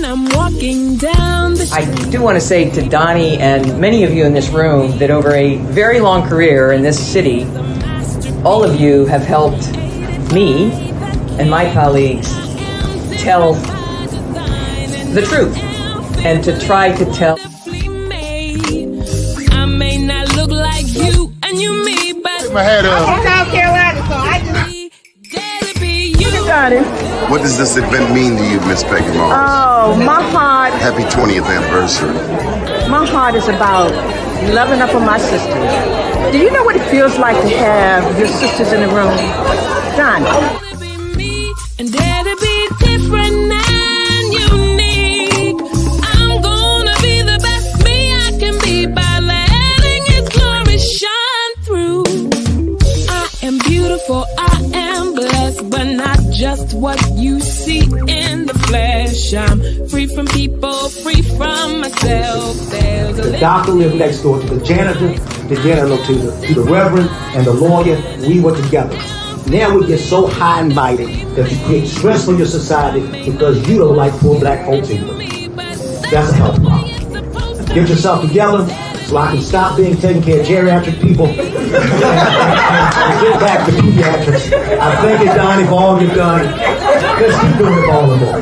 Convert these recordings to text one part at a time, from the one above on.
when I'm walking down the street. I do want to say to Doni and many of you in this room that over a very long career in this city, all of you have helped me and my colleagues tell the truth and to try to tell. I may not look like you and you me, but my head up. I'm from South Carolina, so I just... What does this event mean to you, Miss Peggy Moss? Oh, my heart, Happy 20th anniversary. my heart is about loving up on my sisters. Do you know what it feels like to have your sisters in the room? Done. And dare to be different and unique. I'm gonna be the best me I can be by letting His glory shine through. I am beautiful, I am blessed, but not just what you see in the flesh. I'm free from people, free from myself. There's The doctor lived next door to the janitor, to the reverend, and the lawyer. We were together. Now we get so high and mighty that you create stress for your society because you don't like poor black folks either. That's a health problem. Get yourself together so I can stop being taking care of geriatric people and get back to pediatrics. I thank you, Doni, for all you've done. Let's keep doing it all the more.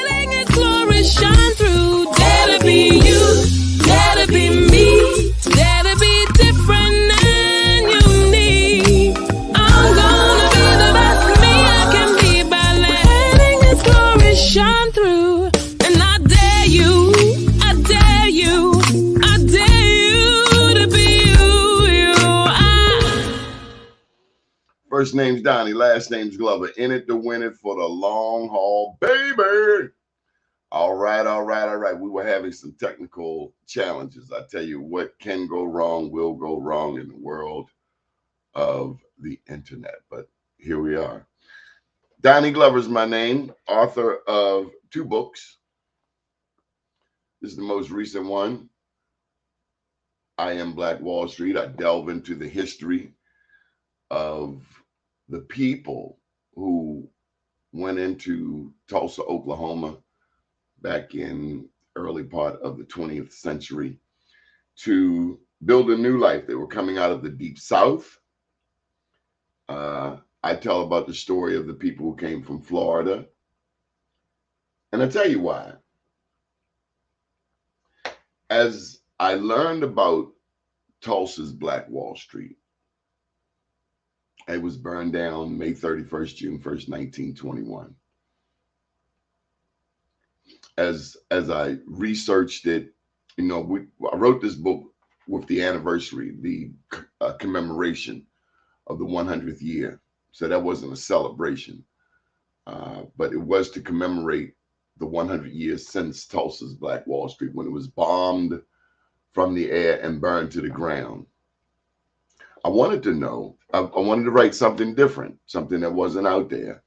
letting His glory shine through. Dare to be you, dare to be me, dare to be different and unique. I'm gonna be the best me I can be by letting His glory shine through. And I dare you, I dare you, I dare you to be you. First name's Doni, last name's Glover. In it to win it for the long haul, baby. All right. We were having some technical challenges. I tell you what can go wrong, will go wrong in the world of the internet. But here we are. Doni Glover's my name, author of 2 books. This is the most recent one. I Am Black Wall Street. I delve into the history of the people who went into Tulsa, Oklahoma back in early part of the 20th century to build a new life. They were coming out of the Deep South. I tell about the story of the people who came from Florida. And I tell you why. As I learned about Tulsa's Black Wall Street, it was burned down May 31st, June 1st, 1921. As I researched it, I wrote this book with the anniversary, the commemoration of the 100th year. So that wasn't a celebration, but it was to commemorate the 100 years since Tulsa's Black Wall Street, when it was bombed from the air and burned to the ground. I wanted to know, I wanted to write something different, something that wasn't out there.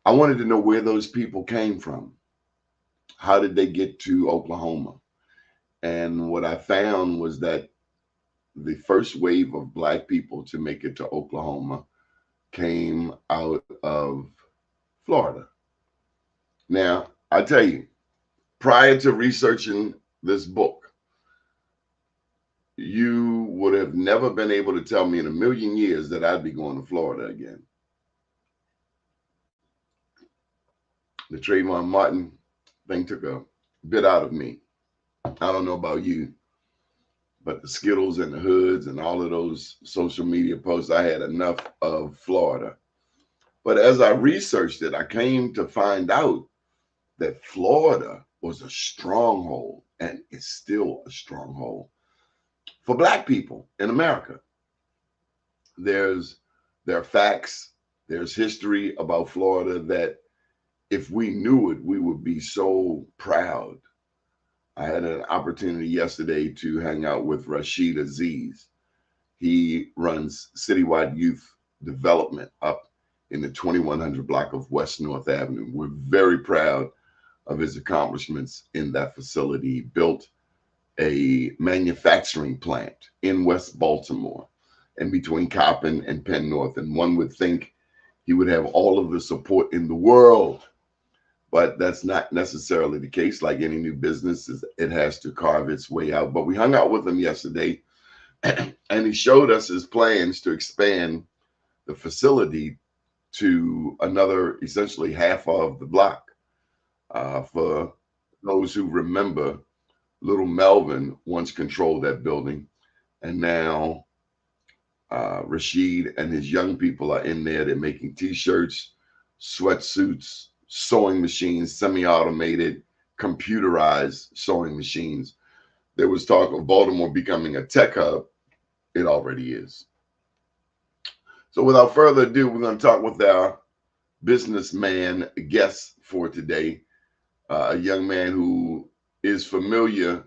I wanted to know where those people came from. How did they get to Oklahoma? And what I found was that the first wave of Black people to make it to Oklahoma came out of Florida. Now, I tell you, prior to researching this book, you would have never been able to tell me in a million years that I'd be going to Florida again. The Trayvon Martin thing took a bit out of me. I don't know about you, but the Skittles and the hoods and all of those social media posts, I had enough of Florida. But as I researched it, I came to find out that Florida was a stronghold, and is still a stronghold for Black people in America. There are facts, there's history about Florida that if we knew it, we would be so proud. I had an opportunity yesterday to hang out with Rashid Aziz. He runs citywide youth development up in the 2100 block of West North Avenue. We're very proud of his accomplishments in that facility. He built a manufacturing plant in West Baltimore and between Coppin and Penn North. And one would think he would have all of the support in the world. but that's not necessarily the case. Like any new business, it has to carve its way out. But we hung out with him yesterday, and he showed us his plans to expand the facility to another, essentially half of the block. For those who remember, little Melvin once controlled that building, and now Rashid and his young people are in there. They're making T-shirts, sweatsuits, sewing machines, semi-automated, computerized sewing machines. There was talk of Baltimore becoming a tech hub. It already is. So without further ado, we're going to talk with our businessman guest for today, a young man who is familiar.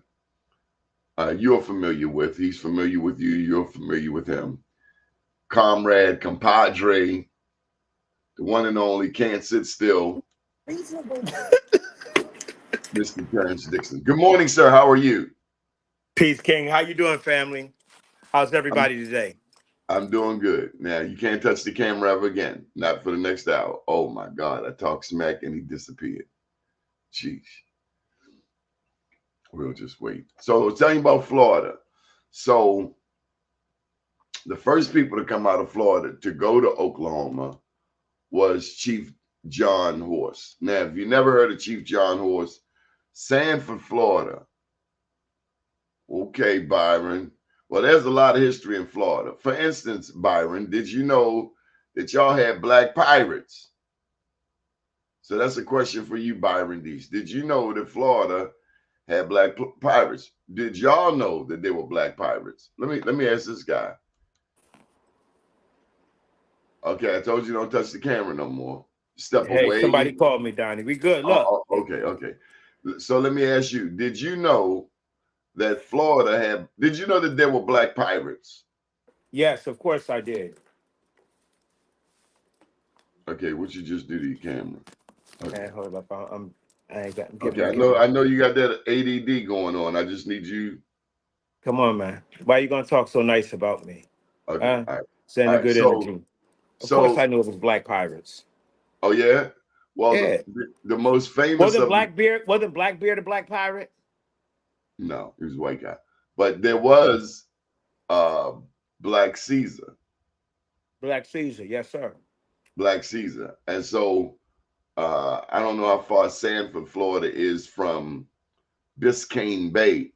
You're familiar with. He's familiar with you. You're familiar with him. Comrade, compadre, the one and only, can't sit still, Mr. Terrence Dixon. Good morning, sir. How are you? Peace, King. How you doing, family? How's everybody today? I'm doing good. Now, you can't touch the camera ever again. Not for the next hour. Oh, my God. I talked smack and he disappeared. Jeez. We'll just wait. So, tell you about Florida. So, the first people to come out of Florida to go to Oklahoma was Chief John Horse. Now, if you never heard of Chief John Horse, Sanford, Florida. Okay, Byron. Well, there's a lot of history in Florida. For instance, Byron, did you know that y'all had black pirates? So that's a question for you, Byron Dees. Did you know that Florida had black pirates? Did y'all know that they were black pirates? Let me ask this guy. Okay, I told you don't touch the camera no more. Step Hey, away. somebody called me, Donnie. We good. Look. Okay. So let me ask you, did you know that Florida had, did you know that there were black pirates? Yes, of course I did. Okay, what you just do to your camera? Okay. Man, hold up. I ain't got. Okay, I know you got that ADD going on. I just need you. Come on, man. Why are you gonna talk so nice about me? Okay, all right. Sending good energy. Of course I knew it was black pirates. Oh yeah? Well, yeah. The most famous wasn't Blackbeard a black pirate? No, he was a white guy. But there was Black Caesar. Black Caesar, yes, sir. Black Caesar. And so I don't know how far Sanford, Florida is from Biscayne Bay,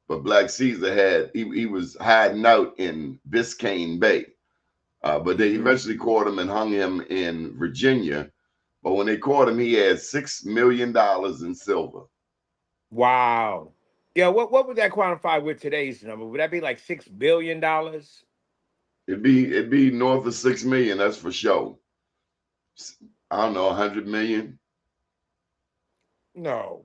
but Black Caesar had, he was hiding out in Biscayne Bay. But they eventually caught him and hung him in Virginia. But when they caught him, he had $6 million in silver. Wow. Yeah, what would that quantify with today's number? Would that be like $6 billion? It'd be north of 6 million, that's for sure. I don't know, 100 million. No.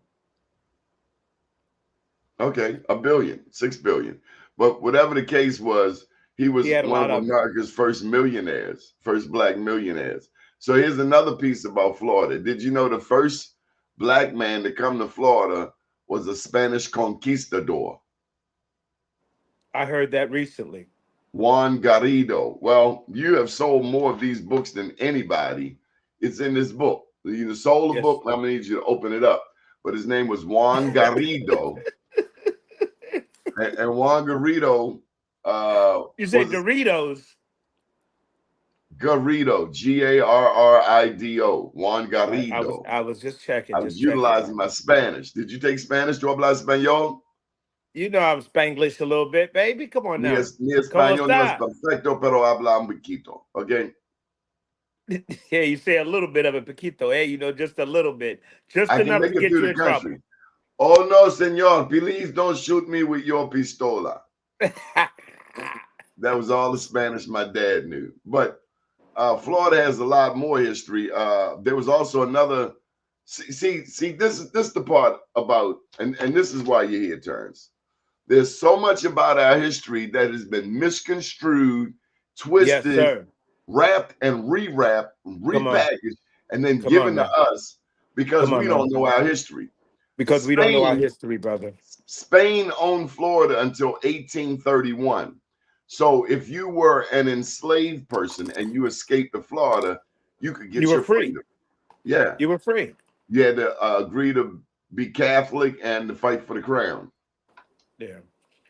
Okay, $1 billion, 6 billion. But whatever the case was, he was one of America's first millionaires, first black millionaires. So here's another piece about Florida. Did you know the first black man to come to Florida was a Spanish conquistador? I heard that recently. Juan Garrido. Well, you have sold more of these books than anybody. It's in this book. You sold a book. I'm gonna need you to open it up. But his name was Juan Garrido. and Juan Garrido. You said Doritos. Garrido, Garrido, Juan Garrido. I was just checking. I was utilizing my Spanish. Did you take Spanish? ¿Tú hablas español? You know I'm Spanglish a little bit, baby. Come on now. Mi español no es perfecto, pero habla un poquito. Okay. Yeah, you say a little bit of a poquito, eh? You know, just a little bit, just I enough to get you in trouble. Oh no, senor! Please don't shoot me with your pistola. That was all the Spanish my dad knew. But Florida has a lot more history. There was also another. See, this is the part about, and this is why you're here, Terrence. There's so much about our history that has been misconstrued, twisted, wrapped and rewrapped, repackaged, and then given to us because we don't know our history. Because we don't know our history, brother. Spain owned Florida until 1831. So if you were an enslaved person and you escaped to Florida, you could get your freedom. Yeah. You were free. You had to agree to be Catholic and to fight for the crown. Yeah.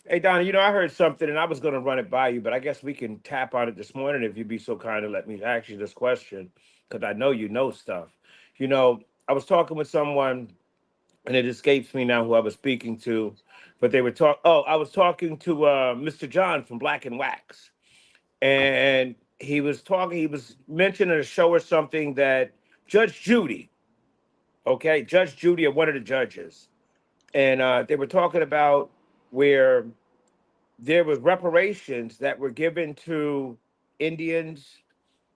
Hey, Donna, I heard something and I was going to run it by you, but I guess we can tap on it this morning if you'd be so kind to let me ask you this question, because I know you know stuff. I was talking with someone, and it escapes me now who I was speaking to, but they were I was talking to Mr. John from Black and Wax, and he was mentioning a show or something that Judge Judy, okay, Judge Judy, or one of the judges, and they were talking about where there was reparations that were given to Indians,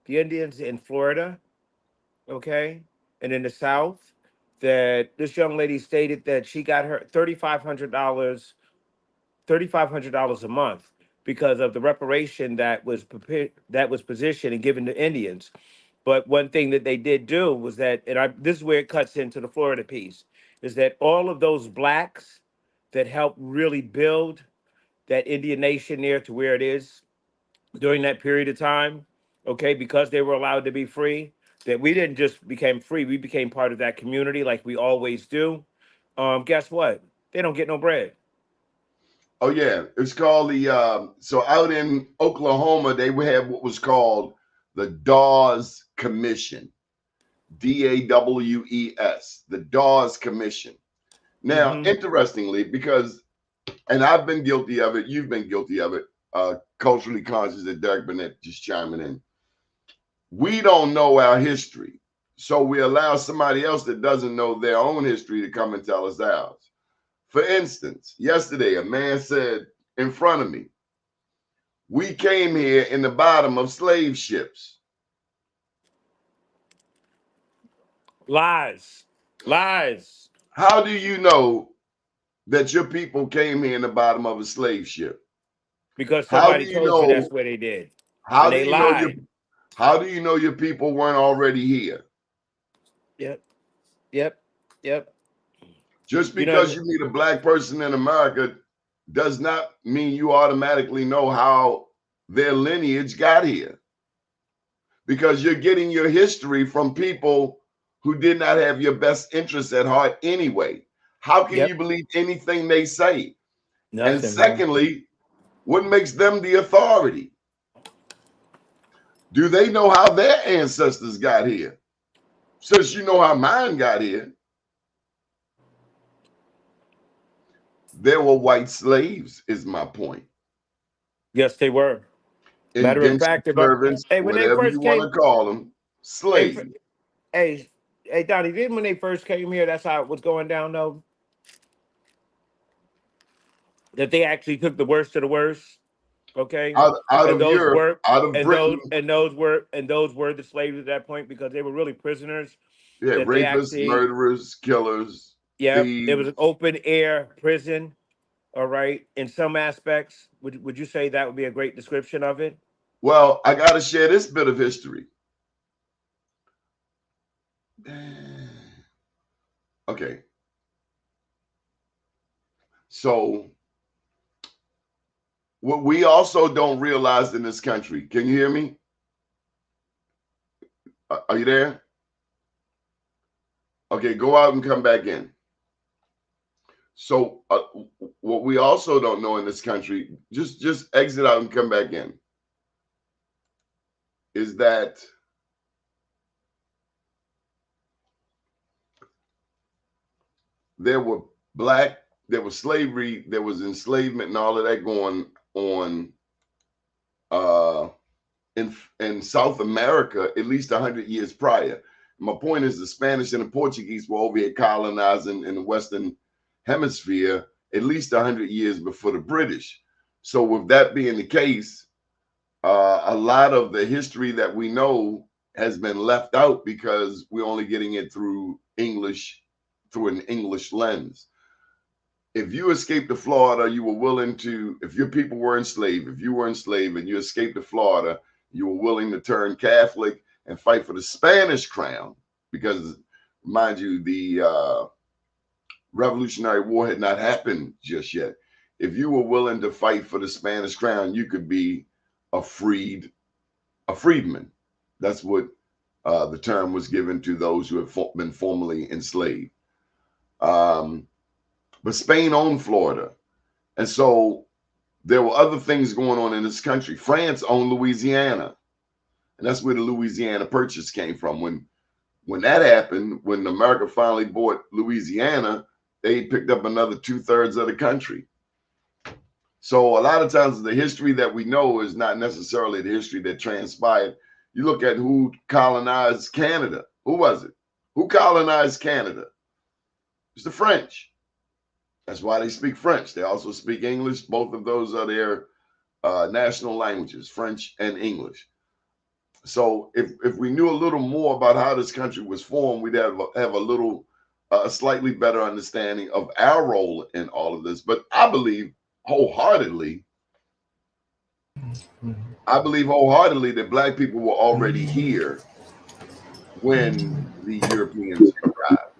the Indians in Florida, okay, and in the South, that this young lady stated that she got her $3,500 a month because of the reparation that was positioned and given to Indians. But one thing that they did do was that, this is where it cuts into the Florida piece, is that all of those blacks that helped really build that Indian nation there to where it is during that period of time, okay, because they were allowed to be free, that we didn't just become free, we became part of that community like we always do. Guess what? They don't get no bread. Oh yeah, it's called the so out in Oklahoma they would have what was called the Dawes Commission, DAWES, the Dawes Commission. Now, Mm-hmm. interestingly, because and I've been guilty of it, you've been guilty of it, culturally conscious and Derek Burnett just chiming in. We don't know our history, so we allow somebody else that doesn't know their own history to come and tell us ours. For instance, yesterday, a man said in front of me, we came here in the bottom of slave ships. Lies. Lies. How do you know that your people came here in the bottom of a slave ship? Because How do somebody you told you that's know? what they did. How And do they you know your? lied. How do you know your people weren't already here? Yep. Yep. Yep. Just You know, because you meet a black person in America does not mean you automatically know how their lineage got here. Because you're getting your history from people who did not have your best interests at heart anyway. How can yep. you believe anything they say? And Nothing, man. secondly, what makes them the authority? Do they know how their ancestors got here? Since you know how mine got here, there were white slaves, is my point. Yes, they were. Matter of Indentured fact, servants, when they whatever you first want came, to call them, hey, slaves. hey, hey, Donnie, didn't when they first came here, that's how it was going down, though? That they actually took the worst of the worst, okay? Out And of those Europe, were, out of Britain, and those were the slaves at that point because they were really prisoners yeah, that they rapists, actually, murderers, killers, yeah, it was an thieves. open air prison, all right? In some aspects, would you say that would be a great description of it? Well, I got to share this bit of history. Okay. So, what we also don't realize in this country, can you hear me? Are you there? Okay, go out and come back in. So, what we also don't know in this country, just exit out and come back in, is that there was slavery, there was enslavement and all of that going on uh, in South America at least 100 years prior. My point is the Spanish and the Portuguese were over here colonizing in the Western Hemisphere at least 100 years before the British. So with that being the case, a lot of the history that we know has been left out because we're only getting it through English, through an English lens. If you escaped to Florida, you were willing to, if your people were enslaved, if you were enslaved and you escaped to Florida, you were willing to turn Catholic and fight for the Spanish crown because, mind you, the Revolutionary War had not happened just yet. If you were willing to fight for the Spanish crown, you could be a freedman. That's what The term was given to those who have been formerly enslaved. But Spain owned Florida. And so there were other things going on in this country. France owned Louisiana. And that's where the Louisiana Purchase came from. When that happened, when America finally bought Louisiana, they picked up another 2/3 of the country. So a lot of times the history that we know is not necessarily the history that transpired. You look at who colonized Canada. Who was it? Who colonized Canada? It's the French. That's why they speak French. They also speak English. Both of those are their national languages, French and English. So if we knew a little more about how this country was formed, we'd have a slightly better understanding of our role in all of this. But I believe wholeheartedly that Black people were already here when the Europeans arrived.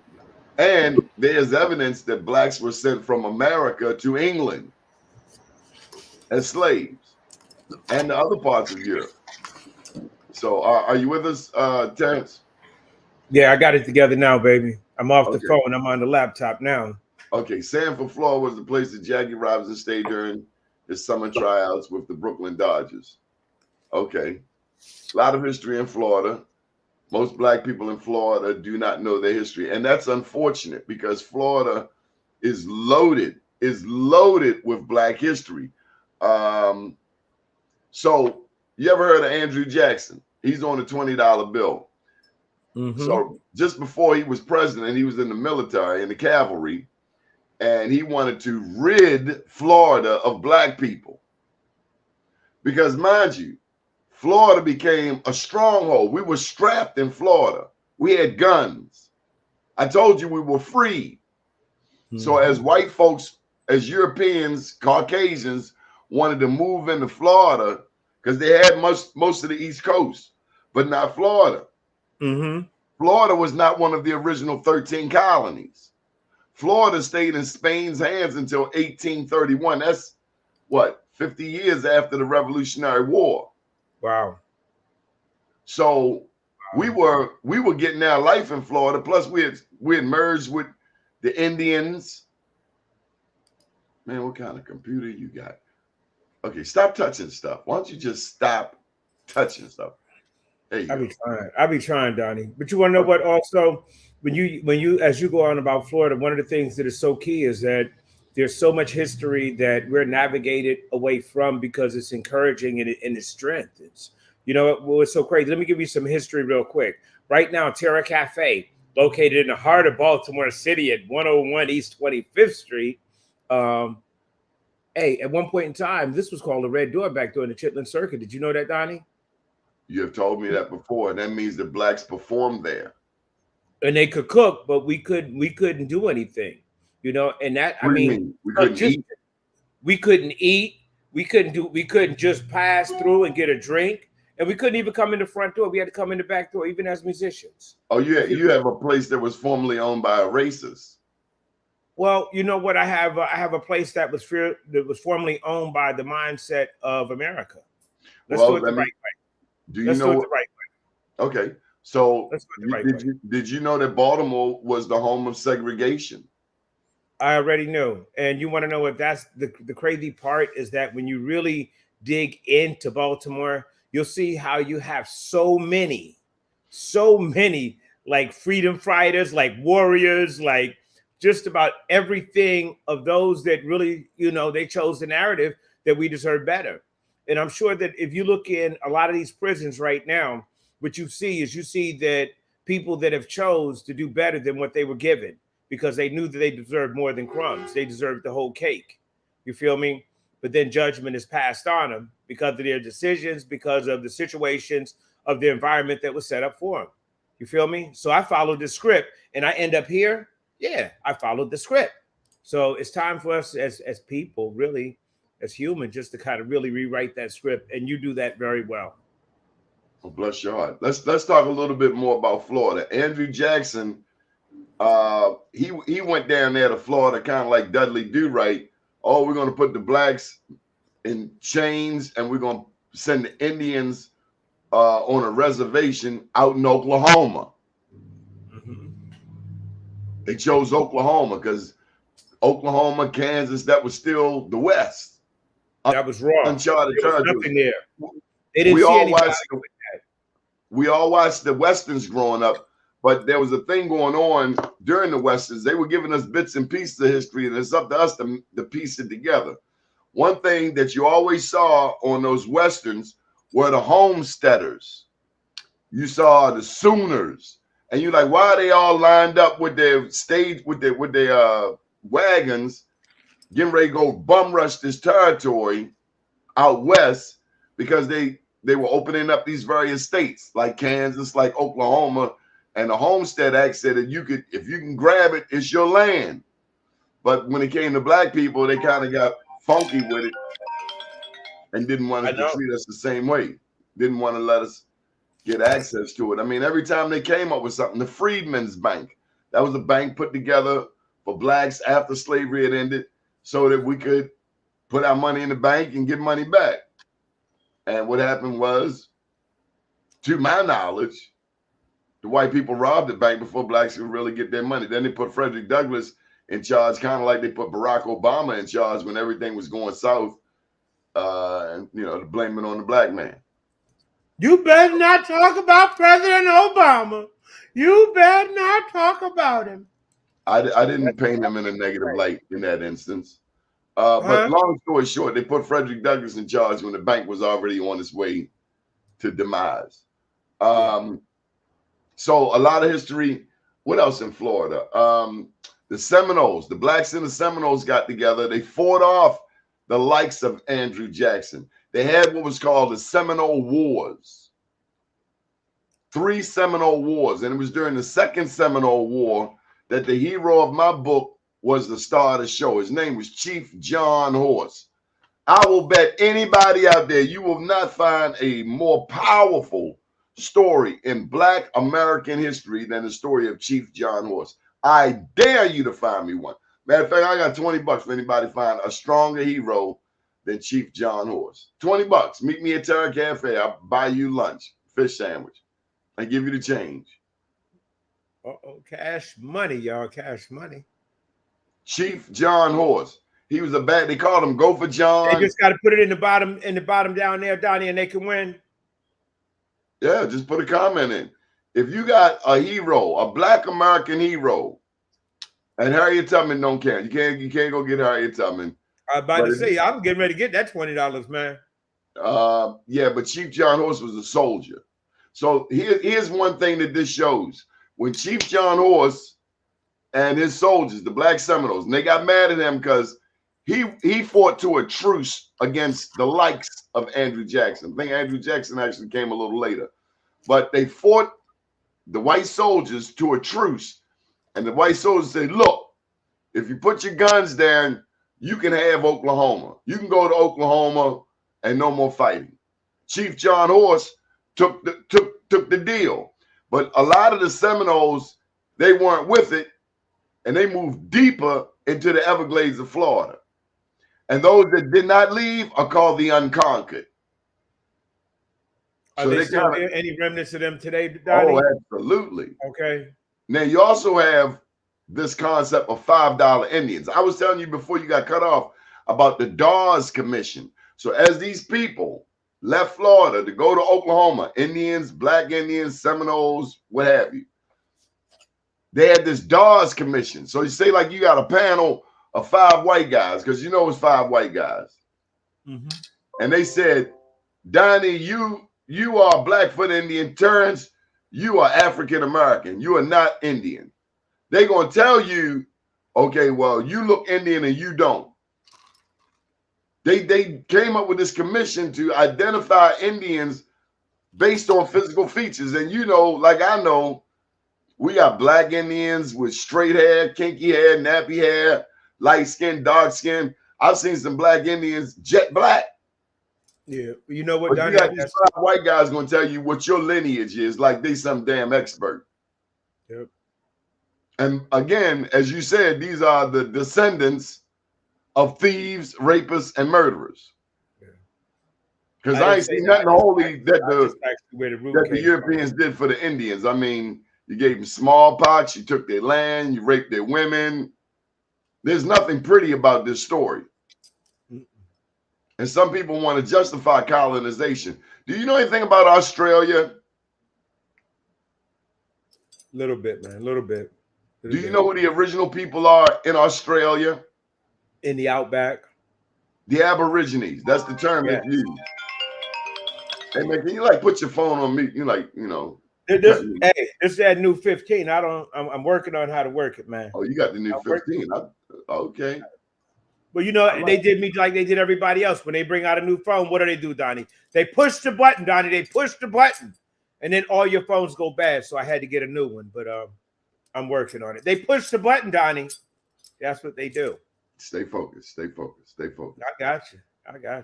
And there's evidence that Blacks were sent from America to England as slaves and to other parts of Europe. So are you with us, Terrence? Yeah, I got it together now, baby. I'm off the phone. I'm on the laptop now. Okay, Sanford, Florida was the place that Jackie Robinson stayed during his summer tryouts with the Brooklyn Dodgers. Okay, a lot of history in Florida. Most Black people in Florida do not know their history, and that's unfortunate because Florida is loaded with Black history. So you ever heard of Andrew Jackson? He's on a $20 bill. Mm-hmm. So just before he was president, he was in the military, in the cavalry, and he wanted to rid Florida of Black people. Because mind you, Florida became a stronghold. We were strapped in Florida. We had guns. I told you we were free. Mm-hmm. So as white folks, as Europeans, Caucasians wanted to move into Florida because they had most of the East Coast, but not Florida. Mm-hmm. Florida was not one of the original 13 colonies. Florida stayed in Spain's hands until 1831. That's what, 50 years after the Revolutionary War. Wow. So we were getting our life in Florida. Plus we had merged with the Indians. Man, what kind of computer you got? Okay, stop touching stuff. Why don't you just stop touching stuff? There you go. I'll be trying, Donnie. But you want to know what also, when you as you go on about Florida, one of the things that is so key is that there's so much history that we're navigated away from because it's encouraging and it strengthens. You know what's so crazy? Let me give you some history real quick. Right now, Terra Cafe, located in the heart of Baltimore City at 101 East 25th Street. Hey, at one point in time, this was called the Red Door back during the Chitlin Circuit. Did you know that, Donnie? You have told me that before. That means that Blacks performed there. And they could cook, but we couldn't do anything. You know, and that we couldn't eat. We couldn't eat. We couldn't just pass through and get a drink. And we couldn't even come in the front door. We had to come in the back door, even as musicians. Oh, you have a place that was formerly owned by a racist. Well, you know what? I have a place that was formerly owned by the mindset of America. Let's do it the right way. Do you know it the right way? Okay. So did you know that Baltimore was the home of segregation? I already knew. And you want to know what that's the crazy part is that when you really dig into Baltimore, you'll see how you have so many like freedom fighters, like warriors, like just about everything of those that really, you know, they chose the narrative that we deserve better. And I'm sure that if you look in a lot of these prisons right now, what you see that people that have chose to do better than what they were given because they knew that they deserved more than crumbs. They deserved the whole cake. You feel me? But then judgment is passed on them because of their decisions, because of the situations of the environment that was set up for them. You feel me? So I followed the script and I end up here. Yeah, I followed the script. So it's time for us as people, really, as humans, just to kind of really rewrite that script. And you do that very well. Well, bless your heart. Let's talk a little bit more about Florida. Andrew Jackson, he went down there to Florida, kind of like Dudley Do-Right. Oh, we're going to put the Blacks in chains and we're going to send the Indians on a reservation out in Oklahoma. They chose Oklahoma because Oklahoma, Kansas, that was still the West. That was wrong. Uncharted There was territory. nothing there. They didn't see anybody with that. We all watched the Westerns growing up, but there was a thing going on during the Westerns. They were giving us bits and pieces of history, and it's up to us to piece it together. One thing that you always saw on those Westerns were the homesteaders. You saw the Sooners, and you're like, why are they all lined up with their stage, with their wagons, getting ready to go bum rush this territory out west? Because they were opening up these various states like Kansas, like Oklahoma, and the Homestead Act said that you could, if you can grab it, it's your land. But when it came to black people, they kind of got funky with it and didn't want to treat us the same way. Didn't want to let us get access to it. I mean, every time they came up with something, the Freedmen's Bank, that was a bank put together for blacks after slavery had ended so that we could put our money in the bank and get money back. And what happened was, to my knowledge, the white people robbed the bank before blacks could really get their money. Then they put Frederick Douglass in charge, kind of like they put Barack Obama in charge when everything was going south, and to blame it on the black man. You better not talk about President Obama. You better not talk about him. I didn't paint him in a negative light in that instance. But long story short, they put Frederick Douglass in charge when the bank was already on its way to demise. So a lot of history. What else in Florida? The Seminoles, the blacks and the Seminoles got together. They fought off the likes of Andrew Jackson. They had what was called the Seminole Wars. 3 Seminole Wars. And it was during the Second Seminole War that the hero of my book was the star of the show. His name was Chief John Horse. I will bet anybody out there, you will not find a more powerful story in Black American history than the story of Chief John Horse. I dare you to find me one. Matter of fact, I got $20 for anybody to find a stronger hero than Chief John Horse. $20. Meet me at Terra Cafe. I'll buy you lunch, fish sandwich, and give you the change. Cash money, y'all. Cash money. Chief John Horse. He was they called him Gopher John. They just got to put it in the bottom down there, Donnie, and they can win. Yeah, just put a comment in. If you got a hero, a Black American hero, and Harriet Tubman don't count. You can't go get Harriet Tubman. I was about to say, I'm getting ready to get that $20, man. Yeah, but Chief John Horse was a soldier. So here's one thing that this shows. When Chief John Horse and his soldiers, the Black Seminoles, and they got mad at him because he fought to a truce against the likes of Andrew Jackson. I think Andrew Jackson actually came a little later. But they fought the white soldiers to a truce. And the white soldiers said, look, if you put your guns down, you can have Oklahoma. You can go to Oklahoma and no more fighting. Chief John Horse took the deal. But a lot of the Seminoles, they weren't with it, and they moved deeper into the Everglades of Florida. And those that did not leave are called the unconquered. Are there still any remnants of them today, Donnie? Oh, absolutely. Okay. Now, you also have this concept of $5 Indians. I was telling you before you got cut off about the Dawes Commission. So as these people left Florida to go to Oklahoma, Indians, Black Indians, Seminoles, what have you, they had this Dawes Commission. So you say like you got a panel of 5 white guys, because you know it's 5 white guys. Mm-hmm. And they said, Donnie, you are Blackfoot Indian. Terrence, you are African American. You are not Indian. They're going to tell you, okay, well, you look Indian and you don't. They came up with this commission to identify Indians based on physical features. And you know, like I know, we got Black Indians with straight hair, kinky hair, nappy hair, light skin, dark skin. I've seen some Black Indians jet black. Yeah, you know what? But you got these 5 white guys going to tell you what your lineage is, like they some damn expert. Yep. And again, as you said, these are the descendants of thieves, rapists, and murderers. Yeah. Because I I didn't ain't say seen that. nothing holy that I just asked you where the root the came Europeans did for the Indians. I mean, you gave them smallpox, you took their land, you raped their women. There's nothing pretty about this story. And some people want to justify colonization. Do you know anything about Australia? from. Little bit, man. A little bit. Do you know who the original people are in Australia? In the outback? The Aborigines. That's the term Yeah. that's used. Hey man, can you like put your phone on mute? You like, you know. This is that new 15. I'm working on how to work it, man. Oh, you got the new 15. Okay. But you know, they did me like they did everybody else. When they bring out a new phone, what do, Donnie? They push the button, Donnie. They push the button. And then all your phones go bad. So I had to get a new one. But I'm working on it. They push the button, Donnie. That's what they do. Stay focused. Stay focused. Stay focused. I got you.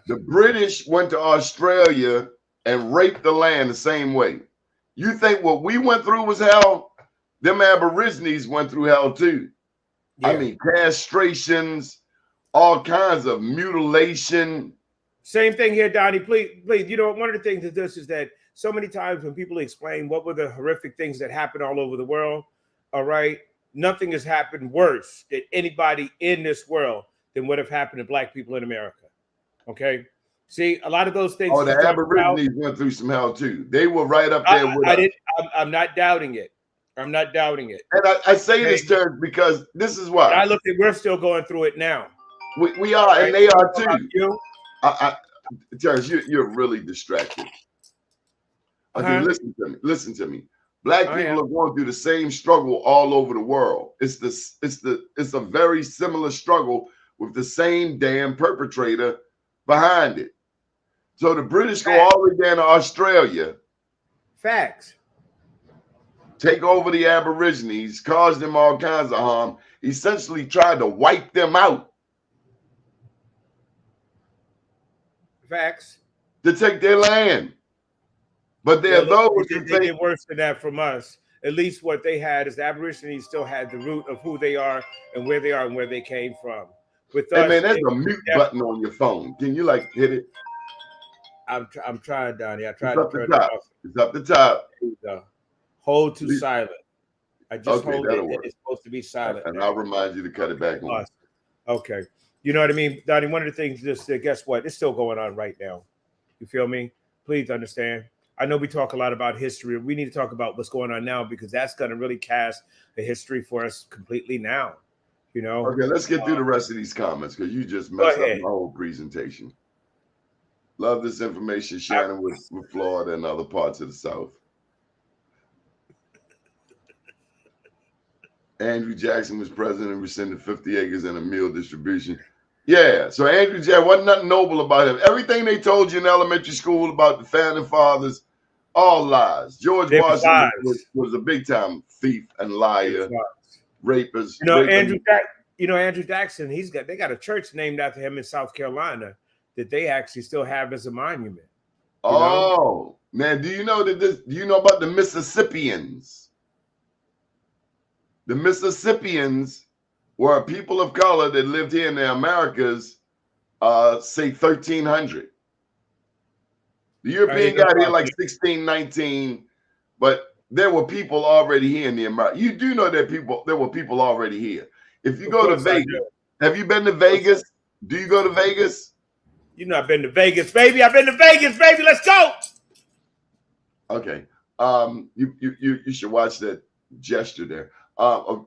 The British went to Australia and raped the land the same way. You think what we went through was hell? Them Aborigines went through hell too. Yeah. I mean, castrations, all kinds of mutilation. Same thing here, Donnie. Please. You know, one of the things of this is that so many times when people explain what were the horrific things that happened all over the world, all right, nothing has happened worse than anybody in this world than what have happened to Black people in America. Okay. See, a lot of those things. Oh, the Aborigines went through some hell too. They were right up there with us. I'm not doubting it. I'm not doubting it. And I say this, Terrence, because this is why. I look at we're still going through it now. We are, right? And they are too. You? Terrence, you're really distracted. Okay, listen to me. Black people are going through the same struggle all over the world. It's a very similar struggle with the same damn perpetrator behind it. So the British go all the way down to Australia. Facts. Take over the Aborigines, cause them all kinds of harm, essentially tried to wipe them out. Facts. To take their land. But there are those who they did worse than that from us. At least what they had is the Aborigines still had the root of who they are and where they came from. With us, hey man, there's a mute button on your phone. Can you like hit it? I'm trying, Donnie. I tried to turn it off. It's up the top. There you go. Hold to silent. I just hold it. Work. It's supposed to be silent. And I'll remind you to cut it back on. Okay. You know what I mean, Donnie? One of the things, guess what? It's still going on right now. You feel me? Please understand. I know we talk a lot about history. We need to talk about what's going on now because that's going to really cast the history for us completely now. You know. Okay, let's get through the rest of these comments because you just messed up my whole presentation. Love this information shining with Florida and other parts of the South. Andrew Jackson was president and rescinded 50 acres and a meal distribution. Yeah, so Andrew Jackson wasn't nothing noble about him. Everything they told you in elementary school about the founding fathers, all lies. George Washington was a big time thief and liar, rapist. Andrew Jackson, they got a church named after him in South Carolina that they actually still have as a monument. Man, do you know about the Mississippians? The Mississippians were people of color that lived here in the Americas, say 1300. The European got here like 1619, but there were people already here in the Americas. You do know that there were people already here. If you go to Vegas, have you been to Vegas? Do you go to Vegas? You know I've been to Vegas, baby. I've been to Vegas, baby. Let's go. Okay. You should watch that gesture there.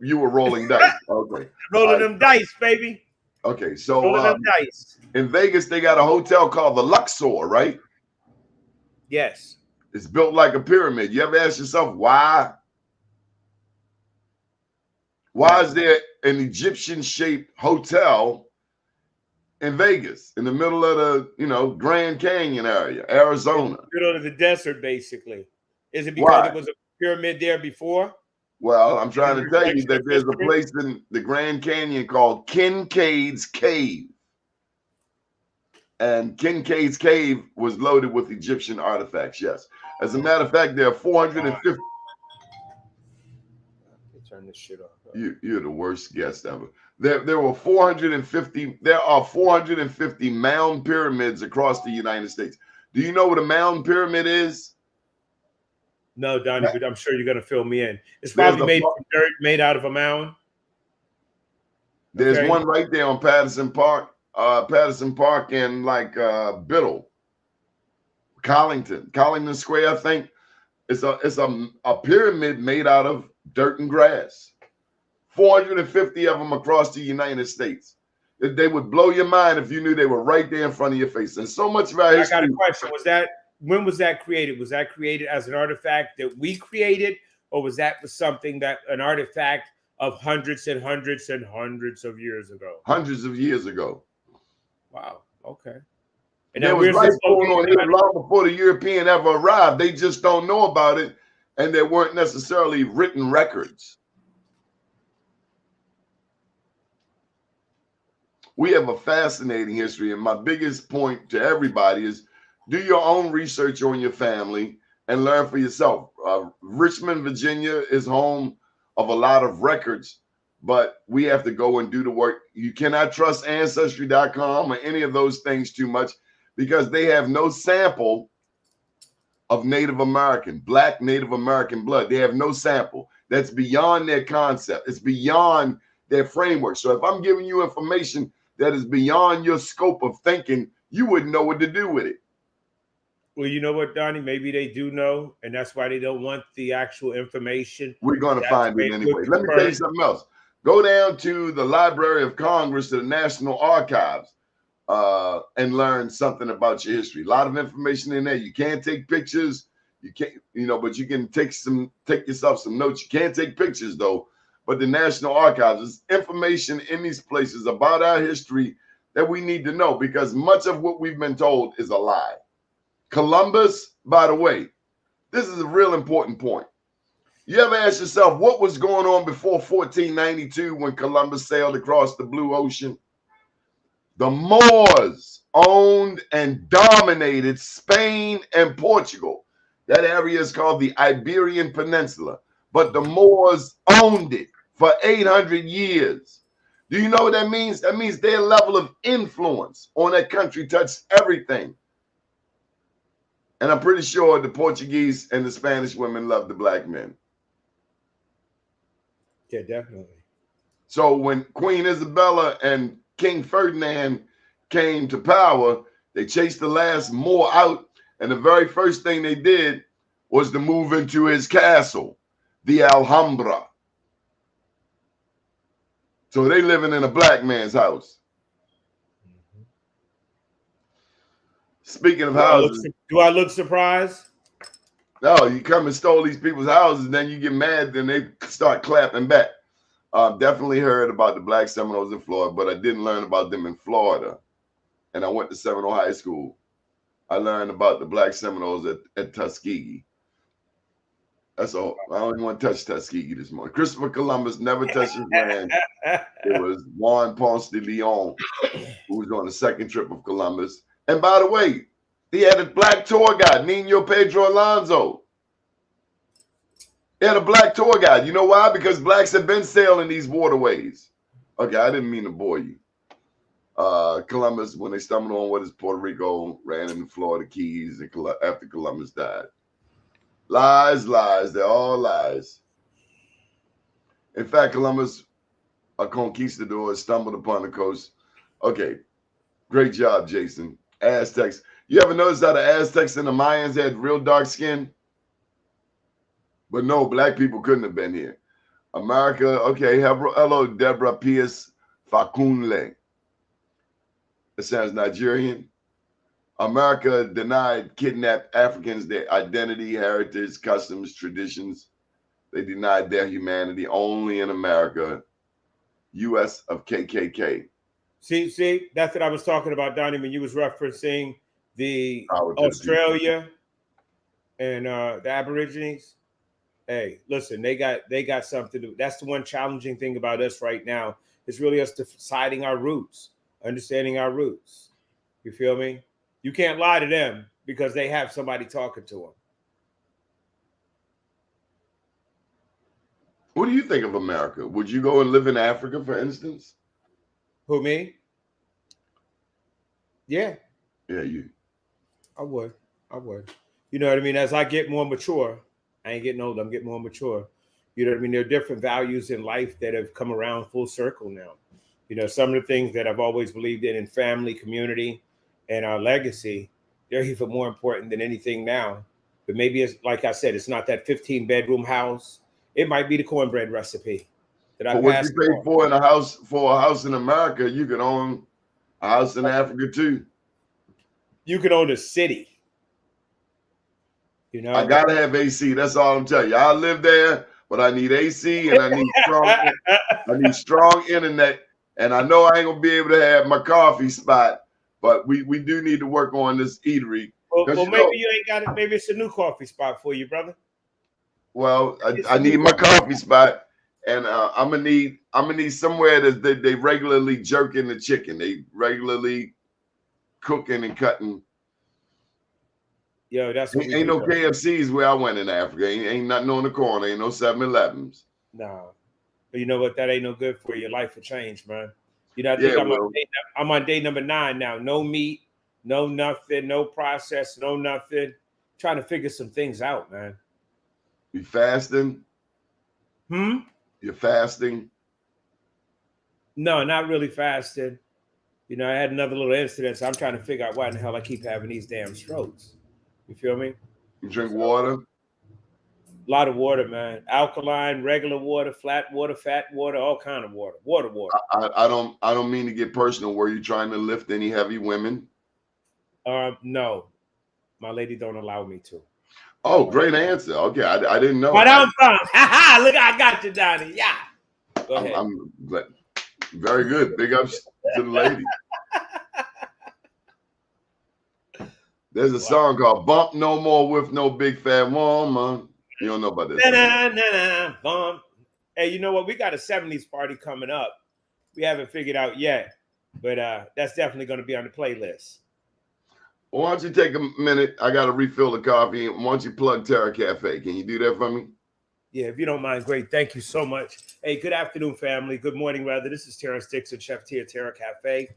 You were rolling dice. Okay. Rolling them dice, baby. Okay, so rolling them dice. In Vegas, they got a hotel called the Luxor, right? Yes. It's built like a pyramid. You ever ask yourself why? Why is there an Egyptian-shaped hotel in Vegas, in the middle of the, Grand Canyon area, Arizona? In the middle of the desert, basically. Is it because it was a pyramid there before? Well, I'm trying to tell you that there's a place in the Grand Canyon called Kincaid's Cave. And Kincaid's Cave was loaded with Egyptian artifacts, yes. As a matter of fact, there are 450. Turn this shit off. You're the worst guest ever. There were 450. There are 450 mound pyramids across the United States. Do you know what a mound pyramid is? No, Donnie, but I'm sure you're going to fill me in. It's There's probably made from dirt, made out of a mound. There's Okay. one right there on Patterson Park and like Biddle, Collington Square, I think. It's a pyramid made out of dirt and grass. 450 of them across the United States. They would blow your mind if you knew they were right there in front of your face. And so much of our history. I got a question. When was that created? Was that created as an artifact that we created, or was that something that an artifact of hundreds and hundreds and hundreds of years ago? Hundreds of years ago. Wow. Okay. And there was life going on here long before the European ever arrived. They just don't know about it, and there weren't necessarily written records. We have a fascinating history, and my biggest point to everybody is do your own research on your family and learn for yourself. Richmond, Virginia is home of a lot of records, but we have to go and do the work. You cannot trust Ancestry.com or any of those things too much because they have no sample of Native American, Black Native American blood. They have no sample. That's beyond their concept. It's beyond their framework. So if I'm giving you information that is beyond your scope of thinking, you wouldn't know what to do with it. Well, you know what, Donnie? Maybe they do know, and that's why they don't want the actual information. We're going to find it anyway. Let me tell you something else. Go down to the Library of Congress, to the National Archives, and learn something about your history. A lot of information in there. You can't take pictures. You can't, but you can take yourself some notes. You can't take pictures though. But the National Archives, is information in these places about our history that we need to know, because much of what we've been told is a lie. Columbus, by the way, this is a real important point. You ever ask yourself what was going on before 1492 when Columbus sailed across the blue ocean? The Moors owned and dominated Spain and Portugal. That area is called the Iberian Peninsula, but the Moors owned it for 800 years. Do you know what that means? That means their level of influence on that country touched everything. And I'm pretty sure the Portuguese and the Spanish women loved the black men. Yeah, definitely. So when Queen Isabella and King Ferdinand came to power, they chased the last Moor out. And the very first thing they did was to move into his castle, the Alhambra. So they living in a black man's house. Speaking of houses. Do I look surprised? No, you come and stole these people's houses, and then you get mad, then they start clapping back. Definitely heard about the Black Seminoles in Florida, but I didn't learn about them in Florida. And I went to Seminole High School. I learned about the Black Seminoles at Tuskegee. That's all. I don't even want to touch Tuskegee this morning. Christopher Columbus never touched his land. It was Juan Ponce de Leon who was on the second trip of Columbus. And by the way, he had a black tour guide, Nino Pedro Alonso. He had a black tour guide. You know why? Because blacks have been sailing these waterways. Okay, I didn't mean to bore you. Columbus, when they stumbled on what is Puerto Rico, ran into Florida Keys after Columbus died. Lies, lies. They're all lies. In fact, Columbus, a conquistador, stumbled upon the coast. Okay, great job, Jason. Aztecs. You ever notice how the Aztecs and the Mayans had real dark skin? But no, black people couldn't have been here. America, okay, hello, Deborah Pierce Facunle. That sounds Nigerian. America denied kidnapped Africans their identity, heritage, customs, traditions. They denied their humanity. Only in America, U.S. of KKK. See, that's what I was talking about, Donnie, when you was referencing the Australia and the Aborigines. Hey, listen, they got something to do. That's the one challenging thing about us right now. It's really us deciding our roots, understanding our roots. You feel me? You can't lie to them because they have somebody talking to them. What do you think of America? Would you go and live in Africa, for instance? Who, me? Yeah. Yeah, you. I would. I would. You know what I mean? As I get more mature, I ain't getting older, I'm getting more mature. You know what I mean? There are different values in life that have come around full circle now. You know, some of the things that I've always believed in family, community, and our legacy, they're even more important than anything now. But maybe it's like I said, it's not that 15-bedroom house. It might be the cornbread recipe that I For what you passed pay on. for a house in America, you can own a house in Africa too. You can own a city. You I know? gotta have AC. That's all I'm telling you. I live there, but I need AC and I need strong internet. And I know I ain't gonna be able to have my coffee spot, but we do need to work on this eatery. Well, Because maybe you ain't got it. Maybe it's a new coffee spot for you, brother. well, It's I a new need my coffee. coffee spot, and I'm gonna need somewhere that they regularly jerking the chicken. They regularly cooking and cutting. Yo, that's what we Ain't do. no KFCs where I went in Africa. Ain't nothing on the corner. Ain't no 7-Elevens. No, but you know what? That ain't no good for your life will change, man. You know, I think Yeah, well, I'm on day number 9 now. No meat, no nothing, no process, no nothing. Trying to figure some things out, man. you fasting. Hmm. You're fasting. No, not really fasting. You know, I had another little incident, so I'm trying to figure out why in the hell I keep having these damn strokes. You feel me? You drink So, water. a lot of water, man. Alkaline, regular water, flat water, fat water, all kind of water. Water. I don't mean to get personal. Were you trying to lift any heavy women? No, my lady don't allow me to. Oh, great answer. Okay, I didn't know. But I'm from. Look, I got you, Donnie. Yeah. Go ahead. I'm very good. Big ups to the lady. There's a song called "Bump No More with No Big Fat Woman." You don't know about this? Bump. Hey, you know what? We got a 70s party coming up. We haven't figured out yet, but that's definitely going to be on the playlist. Well, why don't you take a minute? I got to refill the coffee. Why don't you plug Terra Cafe? Can you do that for me? Yeah, if you don't mind, great. Thank you so much. Hey, good afternoon, family. Good morning, rather. This is Terrence Dixon, Chef T at Terra Cafe.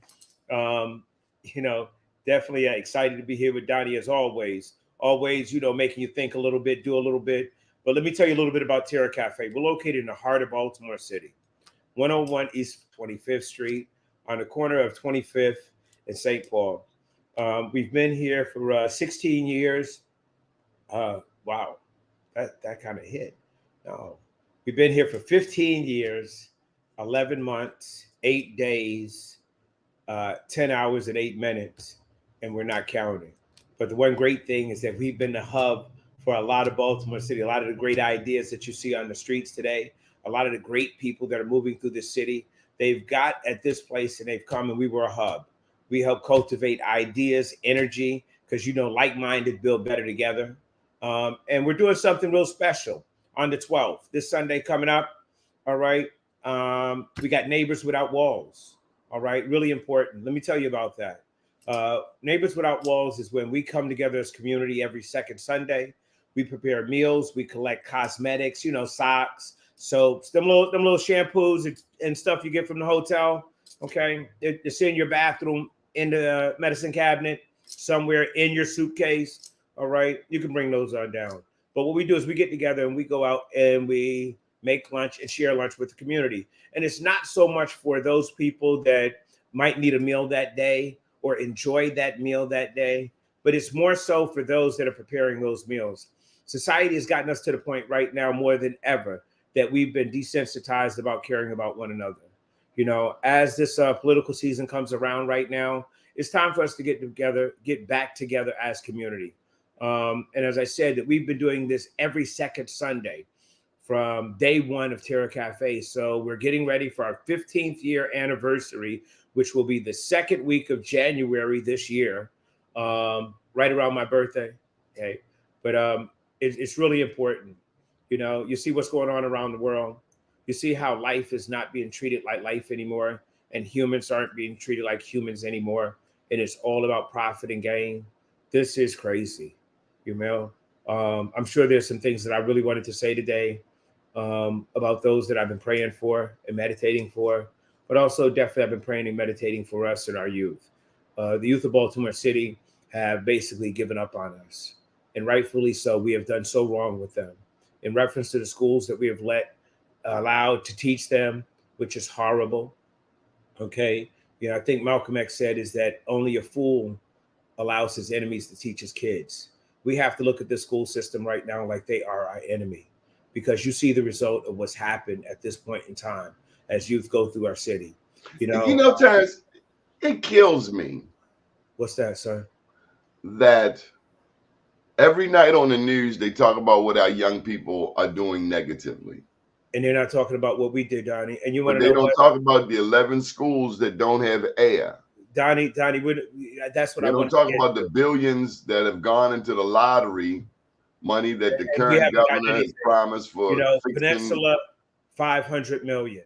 You know, definitely excited to be here with Doni as always. Always, you know, making you think a little bit, do a little bit. But let me tell you a little bit about Terra Cafe. We're located in the heart of Baltimore City, 101 East 25th Street, on the corner of 25th and St. Paul. We've been here for 16 years. Wow, that kind of hit. No, we've been here for 15 years, 11 months, 8 days, 10 hours and 8 minutes, and we're not counting. But the one great thing is that we've been the hub for a lot of Baltimore City, a lot of the great ideas that you see on the streets today, a lot of the great people that are moving through the city. They've got at this place and they've come and we were a hub. We help cultivate ideas, energy, because you know, like-minded build better together. And we're doing something real special on the 12th, this Sunday coming up. All right. We got Neighbors Without Walls. All right. Really important. Let me tell you about that. Neighbors Without Walls is when we come together as community every second Sunday. We prepare meals. We collect cosmetics, you know, socks, soaps, them little shampoos and stuff you get from the hotel. Okay. It's in your bathroom, in the medicine cabinet, somewhere in your suitcase. All right. You can bring those on down. But what we do is we get together and we go out and we make lunch and share lunch with the community. And it's not so much for those people that might need a meal that day or enjoy that meal that day, but it's more so for those that are preparing those meals. Society has gotten us to the point right now more than ever that we've been desensitized about caring about one another. You know, as this political season comes around right now, it's time for us to get back together as community. And as I said, that we've been doing this every second Sunday from day one of Terra Cafe. So we're getting ready for our 15th year anniversary, which will be the second week of January this year, right around my birthday. Okay. But it's really important. You know, you see what's going on around the world. You see how life is not being treated like life anymore, and humans aren't being treated like humans anymore. And it's all about profit and gain. This is crazy. You know, I'm sure there's some things that I really wanted to say today about those that I've been praying for and meditating for, but also definitely I've been praying and meditating for us and our youth. The youth of Baltimore City have basically given up on us. And rightfully so. We have done so wrong with them. In reference to the schools that we have allowed to teach them, which is horrible. Okay. I think Malcolm X said is that only a fool allows his enemies to teach his kids. We have to look at the school system right now like they are our enemy, because you see the result of what's happened at this point in time as youth go through our city. Terrence, it kills me. What's that, sir? That every night on the news, they talk about what our young people are doing negatively. And they're not talking about what we did, Donnie. And you want to know they don't talk about the 11 schools that don't have air. Donnie, that's what I want to talk about. The billions that have gone into the lottery, money that the current governor has promised for. Peninsula, $500 million.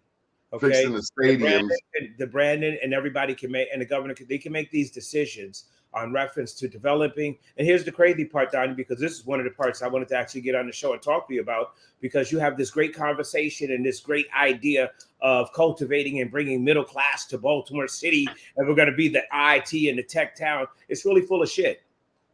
Okay, fixing the stadiums. The Brandon and everybody can make, and the governor they can make these decisions on reference to developing. And here's the crazy part, Donnie, because this is one of the parts I wanted to actually get on the show and talk to you about, because you have this great conversation and this great idea of cultivating and bringing middle class to Baltimore City, and we're going to be the IT and the tech town. It's really full of shit,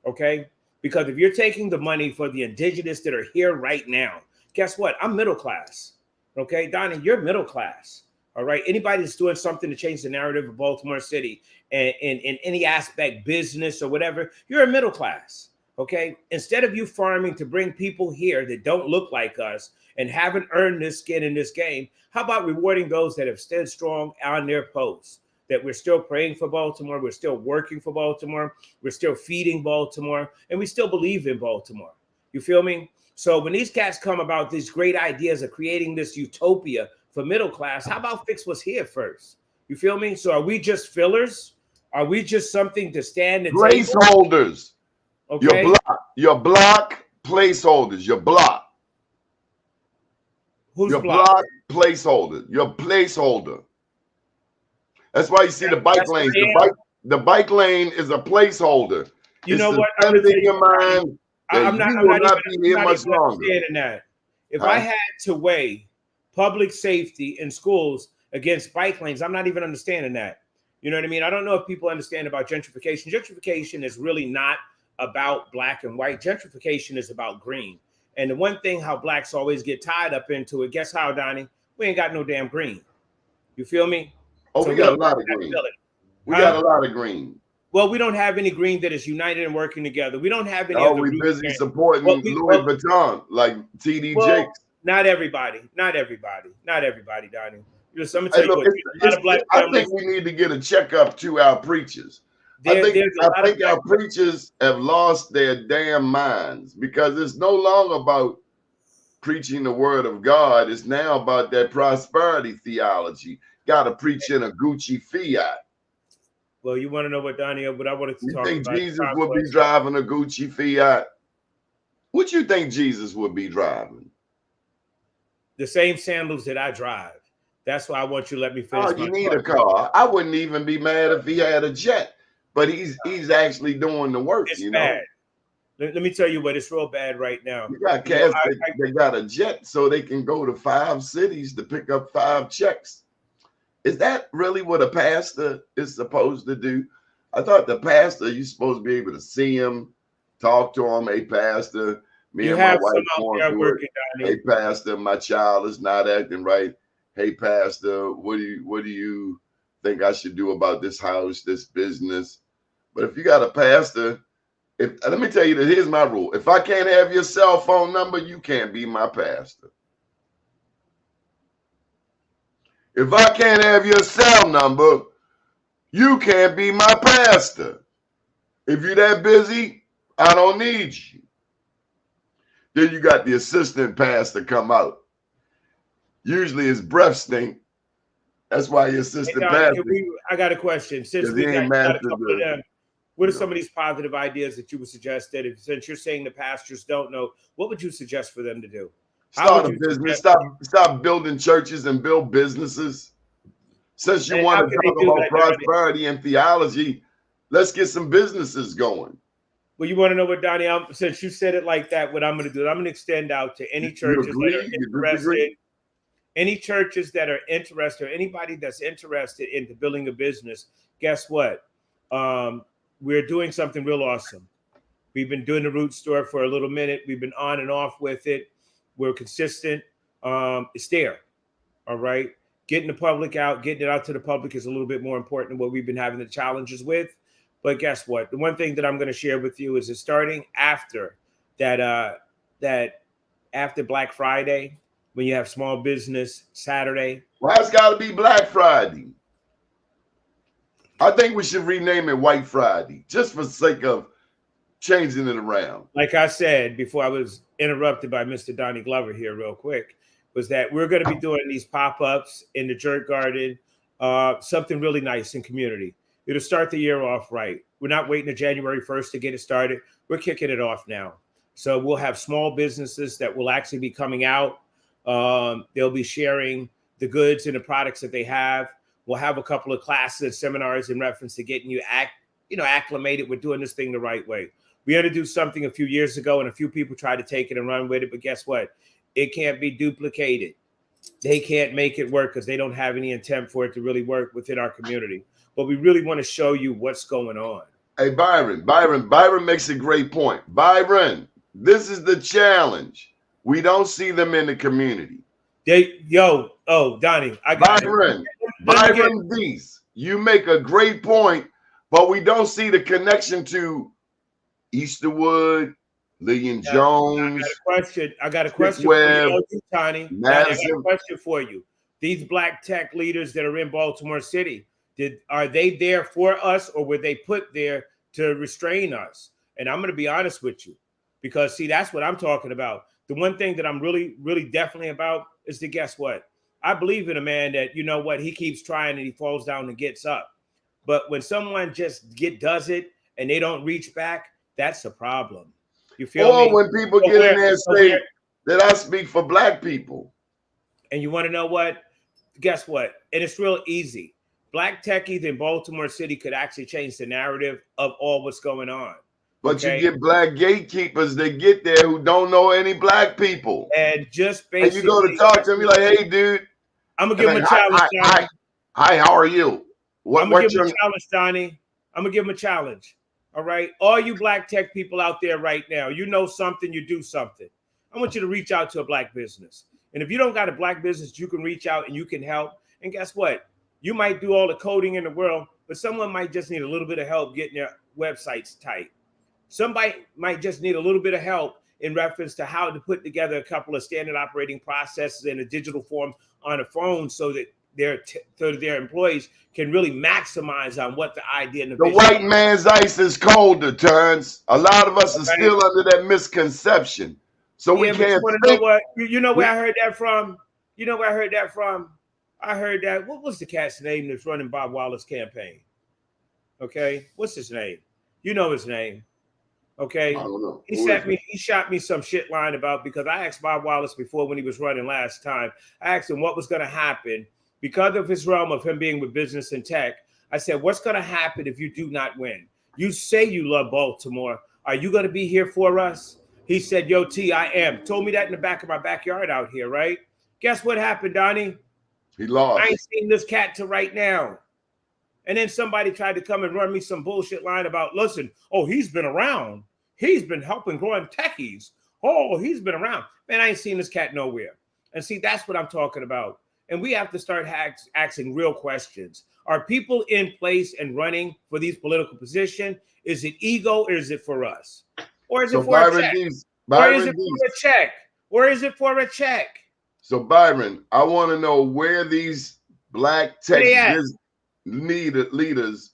okay? Because if you're taking the money for the indigenous that are here right now, guess what? I'm middle class, okay? Donnie, you're middle class, all right? Anybody that's doing something to change the narrative of Baltimore City and in any aspect, business or whatever, you're a middle class, okay? Instead of you farming to bring people here that don't look like us and haven't earned this skin in this game, how about rewarding those that have stood strong on their posts, that we're still praying for Baltimore, we're still working for Baltimore, we're still feeding Baltimore, and we still believe in Baltimore. You feel me? So when these cats come about these great ideas of creating this utopia for middle class, how about fix what's here first? You feel me? So are we just fillers? Are we just something to stand and placeholders? Okay. Your block placeholders. Your block. Who's your block placeholder? Your placeholder. That's why you see the bike lanes. The bike lane is a placeholder. You know what? I'm not be here much longer. That. If I had to weigh public safety in schools against bike lanes, I'm not even understanding that. You know what I mean? I don't know if people understand about gentrification. Gentrification is really not about black and white. Gentrification is about green. And the one thing how blacks always get tied up into it, guess how, Donnie? We ain't got no damn green. You feel me? Oh, so we got a lot of green. We got a lot of green. Well, we don't have any green that is united and working together. We don't have any. Oh, we busy supporting Louis Vuitton, like TD Jakes. Not everybody, Donnie. Just let me tell you what. I think we need to get a checkup to our preachers. I think our preachers have lost their damn minds, because it's no longer about preaching the word of God. It's now about that prosperity theology. Got to preach in a Gucci Fiat. Well, you want to know what, Donnie, what I wanted to talk about? You think Jesus would be driving a Gucci Fiat? What you think Jesus would be driving? The same sandals that I drive. That's why I want you to let me finish. Oh, you need a car. I wouldn't even be mad if he had a jet, but he's actually doing the work. It's bad. Let me tell you what, it's real bad right now. You got cats they got a jet so they can go to 5 cities to pick up 5 checks. Is that really what a pastor is supposed to do? I thought the pastor, you're supposed to be able to see him, talk to him. Hey, pastor, me and my wife going through it. Hey, pastor, my child is not acting right. Hey, pastor, what do you think I should do about this house, this business? But if you got a pastor, let me tell you that here's my rule. If I can't have your cell phone number, you can't be my pastor. If I can't have your cell number, you can't be my pastor. If you're that busy, I don't need you. Then you got the assistant pastor come out. Usually his breath stink. That's why your assistant pastor. I got a question. Since we got a couple of them, what are some of these positive ideas that you would suggest that since you're saying the pastors don't know, what would you suggest for them to do? Start a business. Stop building churches and build businesses. Since you want to talk about prosperity and theology, let's get some businesses going. Well, you want to know what, Donnie? Since you said it like that, what I'm going to do, I'm going to extend out to any churches that are interested. Any churches that are interested, or anybody that's interested in building a business, guess what? we're doing something real awesome. We've been doing the Root Store for a little minute. We've been on and off with it. We're consistent. It's there. All right. Getting the public out, getting it out to the public is a little bit more important than what we've been having the challenges with. But guess what? The one thing that I'm going to share with you is that starting after that, after Black Friday, when you have Small Business Saturday. Why it's got to be Black Friday? I think we should rename it White Friday, just for the sake of changing it around. Like I said before I was interrupted by Mr. Donnie Glover here real quick, was that we're going to be doing these pop-ups in the Jerk Garden, something really nice in community. It'll start the year off right. We're not waiting to January 1st to get it started. We're kicking it off now. So we'll have small businesses that will actually be coming out. They'll be sharing the goods and the products that they have. We'll have a couple of classes and seminars in reference to getting you acclimated with doing this thing the right way. We had to do something a few years ago, and a few people tried to take it and run with it. But guess what? It can't be duplicated. They can't make it work because they don't have any intent for it to really work within our community. But we really want to show you what's going on. Hey, Byron makes a great point. Byron, this is the challenge. We don't see them in the community. Donnie, I got Byron Deese, you make a great point, but we don't see the connection to Easterwood, Lillian Jones. I got a question for you, Tony. I got a question for you. These Black tech leaders that are in Baltimore City, are they there for us, or were they put there to restrain us? And I'm going to be honest with you, because see, that's what I'm talking about. The one thing that I'm really, really definitely about is to guess what? I believe in a man that, you know what, he keeps trying and he falls down and gets up. But when someone just does it and they don't reach back, that's a problem. You feel me? Or when people get in there and say that I speak for Black people. And you want to know what? Guess what? And it's real easy. Black techies in Baltimore City could actually change the narrative of all what's going on. But you get Black gatekeepers that get there who don't know any Black people. And just basically, and you go to talk to them, you're like, hey, dude. I'm going to give him a challenge, Donnie. Hi, how are you? I'm going to give him a challenge, Donnie. I'm going to give him a challenge. All right? All you Black tech people out there right now, you know something, you do something. I want you to reach out to a Black business. And if you don't got a Black business, you can reach out and you can help. And guess what? You might do all the coding in the world, but someone might just need a little bit of help getting their websites tight. Somebody might just need a little bit of help in reference to how to put together a couple of standard operating processes in a digital form on a phone so that their employees can really maximize on what the idea and the white man's ice is colder, Terrence. A lot of us are still under that misconception. So we can't think. You know where I heard that from? You know where I heard that from? I heard that. What was the cat's name that's running Bob Wallace's campaign? Okay. What's his name? You know his name. Okay. I don't know. He shot me some shit line about, because I asked Bob Wallace before when he was running last time. I asked him what was going to happen because of his realm of him being with business and tech. I said, what's going to happen if you do not win? You say you love Baltimore. Are you going to be here for us? He said, yo, T, I am. Told me that in the back of my backyard out here, right? Guess what happened, Donnie? He lost. I ain't seen this cat till right now. And then somebody tried to come and run me some bullshit line about, listen, oh, he's been around. He's been helping growing techies. Oh, he's been around. Man, I ain't seen this cat nowhere. And see, that's what I'm talking about. And we have to start asking real questions. Are people in place and running for these political positions? Is it ego or is it for us? Or is it for a check? Or is it for a check? Or is it for a check? So, Byron, I want to know where these Black tech leaders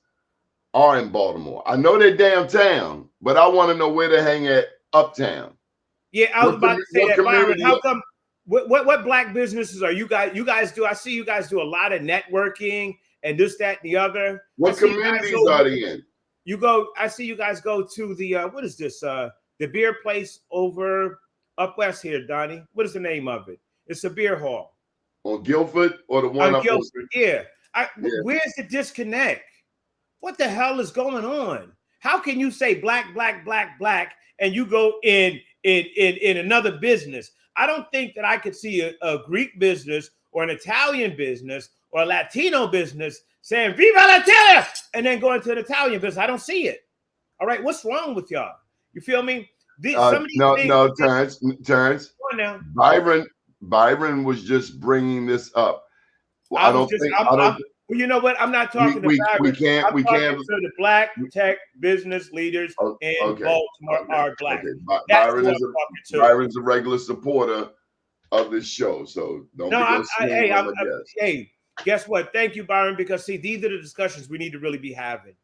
are in Baltimore. I know they're downtown, but I want to know where they hang at uptown. Yeah, I was about to say that, Byron. How come? What Black businesses are you guys? You guys do. I see you guys do a lot of networking and this, that, and the other. What communities are they in? You go. I see you guys go to the what is this? The beer place over up west here, Donnie. What is the name of it? It's a beer hall. On Guilford or the one on up Guilford? Yeah. Where's the disconnect? What the hell is going on? How can you say black, black, black, black, and you go in another business? I don't think that I could see a Greek business or an Italian business or a Latino business saying "Viva l'Italia" and then going to an Italian business. I don't see it. All right, what's wrong with y'all? You feel me? Some of these No, things. no, Terrence. Come on now. Byron was just bringing this up. Well, I don't think. Well, you know what? I'm not talking to Byron. We can't. I'm talking to the black tech business leaders in Baltimore are black. That's who I'm talking to. Byron's a regular supporter of this show, so don't hey, guess what? Thank you, Byron, because see, these are the discussions we need to really be having,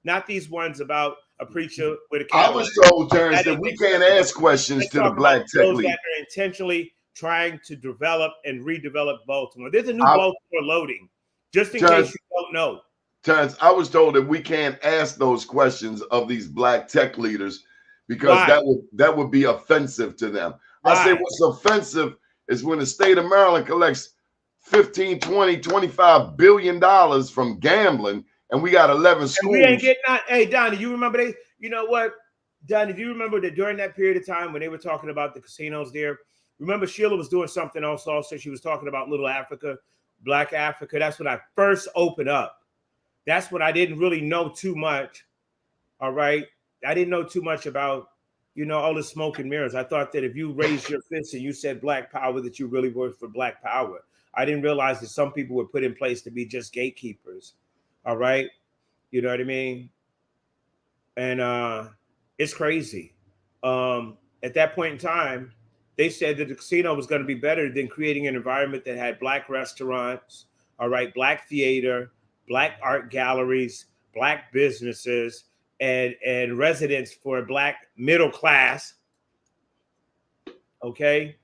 not these ones about a preacher with a camera. I was told, Terrence, that we can't ask questions to the black tech leaders that are intentionally trying to develop and redevelop Baltimore. There's a new Baltimore loading, just in case you don't know. Terrence, I was told that we can't ask those questions of these black tech leaders because that would be offensive to them. I say what's offensive is when the state of Maryland collects 15, 20, 25 billion dollars from gambling, and we got 11 schools. And we ain't getting out. Hey, Donnie, you remember you know what, Donnie, do you remember that during that period of time when they were talking about the casinos there? Remember Sheila was doing something else also. She was talking about Little Africa, Black Africa. That's when I first opened up. That's when I didn't really know too much. All right. I didn't know too much about, all the smoke and mirrors. I thought that if you raised your fist and you said black power, that you really were for black power. I didn't realize that some people were put in place to be just gatekeepers. All right. You know what I mean? And it's crazy. At that point in time, they said that the casino was going to be better than creating an environment that had black restaurants, all right, black theater, black art galleries, black businesses, and residence for black middle class. Okay.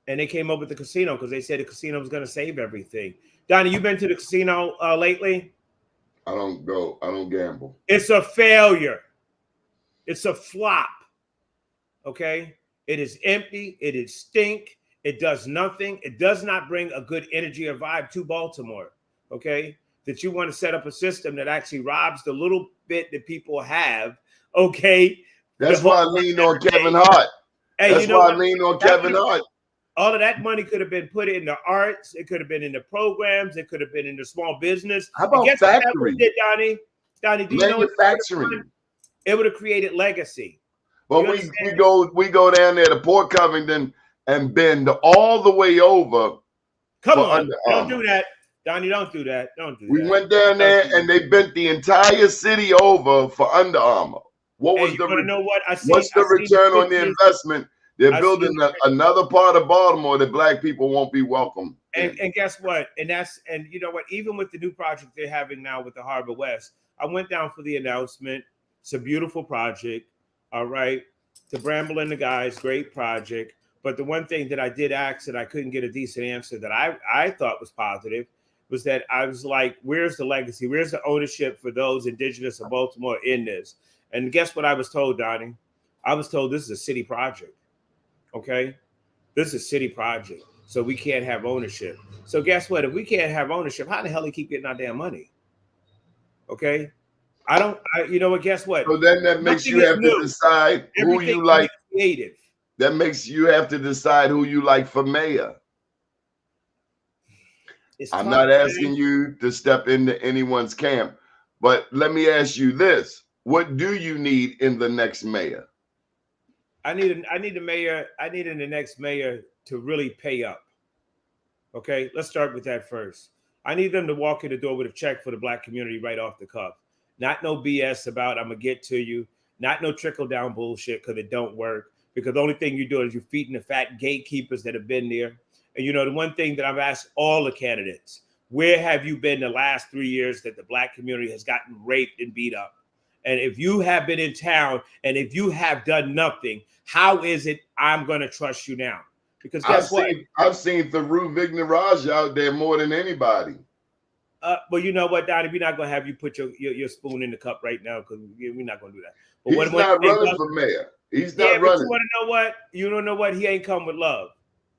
And they came up with the casino because they said the casino was going to save everything. Donnie, you been to the casino lately? I don't go. I don't gamble. It's a failure. It's a flop. Okay. It is empty. It is stink. It does nothing. It does not bring a good energy or vibe to Baltimore. Okay. That you want to set up a system that actually robs the little bit that people have. Okay. That's why I lean on Kevin Hart. Hey, that's why I lean on Kevin Hart. All of that money could have been put in the arts. It could have been in the programs. It could have been in the small business. How about factory? Donnie, do you manufacturing? It would have created legacy. Well, we go down there to Port Covington and bend all the way over. Come on, don't do that, Donnie. Don't do that. Don't do that. We went down there and they bent the entire city over for Under Armour. What's the return on the investment? They're building another part of Baltimore that black people won't be welcome. And guess what? And you know what? Even with the new project they're having now with the Harbor West, I went down for the announcement. It's a beautiful project. All right. To Bramble and the guys, great project. But the one thing that I did ask that I couldn't get a decent answer that I thought was positive was that I was like, where's the legacy? Where's the ownership for those indigenous of Baltimore in this? And guess what I was told, Donnie? I was told this is a city project. Okay. This is a city project. So we can't have ownership. So guess what? If we can't have ownership, how the hell they keep getting our damn money? Okay. You know what? Guess what? So then that makes you have to decide who you like. Creative. That makes you have to decide who you like for mayor. I'm not asking you to step into anyone's camp, but let me ask you this. What do you need in the next mayor? I need the next mayor to really pay up. Okay, let's start with that first. I need them to walk in the door with a check for the black community right off the cuff. Not no BS about I'm gonna get to you. Not no trickle down bullshit because it don't work. Because the only thing you're doing is you're feeding the fat gatekeepers that have been there. And you know, the one thing that I've asked all the candidates, where have you been the last 3 years that the black community has gotten raped and beat up? And if you have been in town and if you have done nothing, how is it I'm going to trust you now? Because guess what? I've seen Tharu Vignaraj out there more than anybody. Well, you know what, Donnie? We're not going to have you put your spoon in the cup right now because we're not going to do that. But he's not running for mayor. He's not running. But you want to know what? You don't know what? He ain't come with love.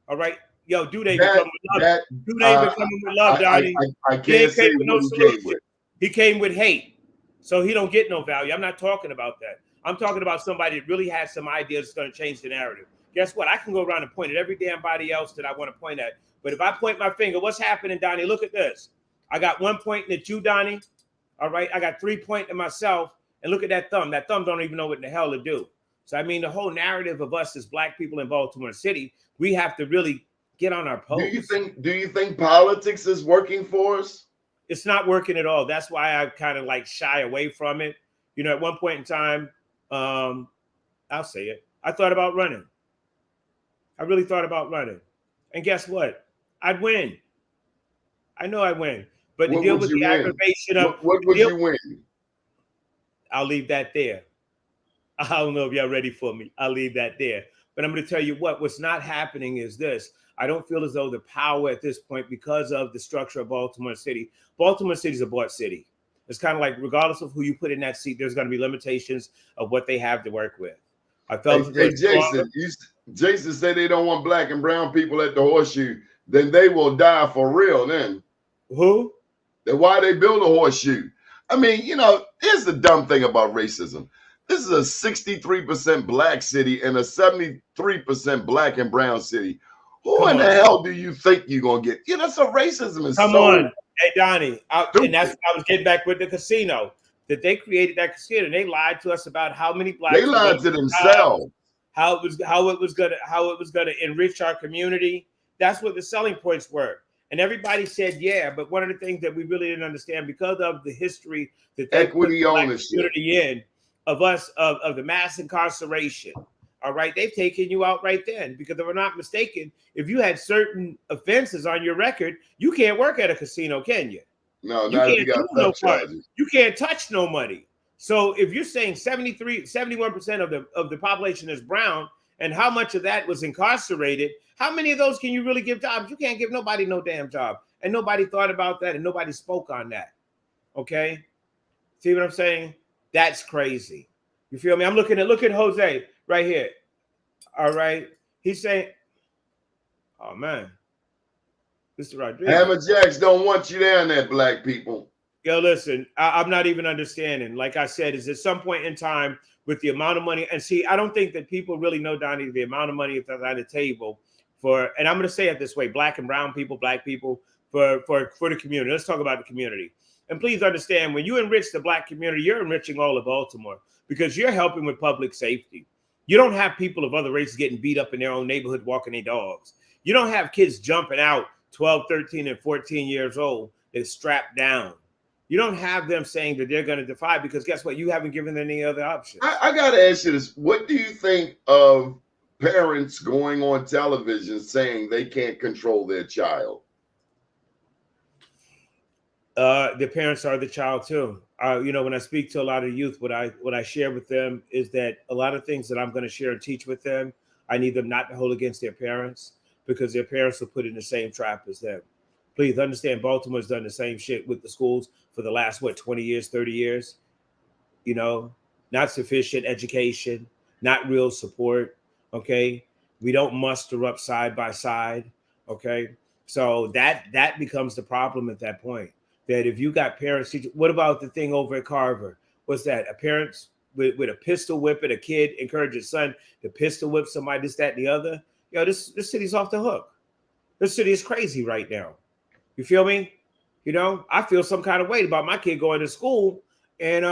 All right? Yo, do they come with love? Do they even come with love, Donnie? I can't say no solution. He came with hate. So he don't get no value. I'm not talking about that. I'm talking about somebody that really has some ideas that's going to change the narrative. Guess what? I can go around and point at every damn body else that I want to point at. But if I point my finger, what's happening, Donnie? Look at this. I got 1 pointing at you, Donnie. All right. I got 3 pointing at myself. And look at that thumb. That thumb don't even know what the hell to do. So, I mean, the whole narrative of us as black people in Baltimore City, we have to really get on our post. Do you think politics is working for us? It's not working at all. That's why I kind of like shy away from it. You know, at one point in time, I'll say it, I thought about running. I really thought about running. And guess what? I'd win. I know I'd win. But to deal with the aggravation of what would you win? I'll leave that there. I don't know if y'all ready for me. I'll leave that there. But I'm going to tell you what's not happening is this. I don't feel as though the power at this point, because of the structure of Baltimore City is a bought city. It's kind of like, regardless of who you put in that seat, there's going to be limitations of what they have to work with. I felt Jason said they don't want black and brown people at the horseshoe. Then they will die for real. Then who? Then why they build a horseshoe? I mean, you know, here's the dumb thing about racism. This is a 63% black city and a 73% black and brown city. Who in the hell do you think you're gonna get? You know, so racism is Come on. Hey, Donnie, and that's I was getting back with the casino. That they created that casino and they lied to us about how many blacks. They lied to themselves. How it was gonna enrich our community. That's what the selling points were. And everybody said, yeah, but one of the things that we really didn't understand, because of the history that they equity put the ownership community in of the mass incarceration. All right, they've taken you out right then, because if I'm not mistaken, if you had certain offenses on your record, you can't work at a casino, can you? No, not if you got theft charges. You can't touch no money. So if you're saying 71% of the population is brown, and how much of that was incarcerated, how many of those can you really give jobs? You can't give nobody no damn job. And nobody thought about that, and nobody spoke on that. Okay? See what I'm saying? That's crazy. You feel me? Look at Jose right here. All right. He's saying, oh man, Mr. Rodriguez. Hammer Jacks don't want you down there, black people. Yo, listen, I'm not even understanding. Like I said, is at some point in time with the amount of money, and see, I don't think that people really know, Donnie, the amount of money that's on the table for, and I'm going to say it this way, black and brown people, black people, for the community. Let's talk about the community. And please understand, when you enrich the black community, you're enriching all of Baltimore, because you're helping with public safety. You don't have people of other races getting beat up in their own neighborhood walking their dogs. You don't have kids jumping out 12, 13, and 14 years old that's strapped down. You don't have them saying that they're going to defy, because guess what? You haven't given them any other option. I got to ask you this. What do you think of parents going on television saying they can't control their child? The parents are the child too. When I speak to a lot of youth, what I share with them is that a lot of things that I'm going to share and teach with them, I need them not to hold against their parents, because their parents will put in the same trap as them. Please understand, Baltimore's done the same shit with the schools for the last, 20 years, 30 years. You know, not sufficient education, not real support. Okay. We don't muster up side by side. Okay. So that becomes the problem at that point. That if you got parents, what about the thing over at Carver? What's that? A parents with a pistol whipping a kid, encourage his son to pistol whip somebody, this, that, and the other. Yo, this city's off the hook. This city is crazy right now. You feel me? You know, I feel some kind of way about my kid going to school, and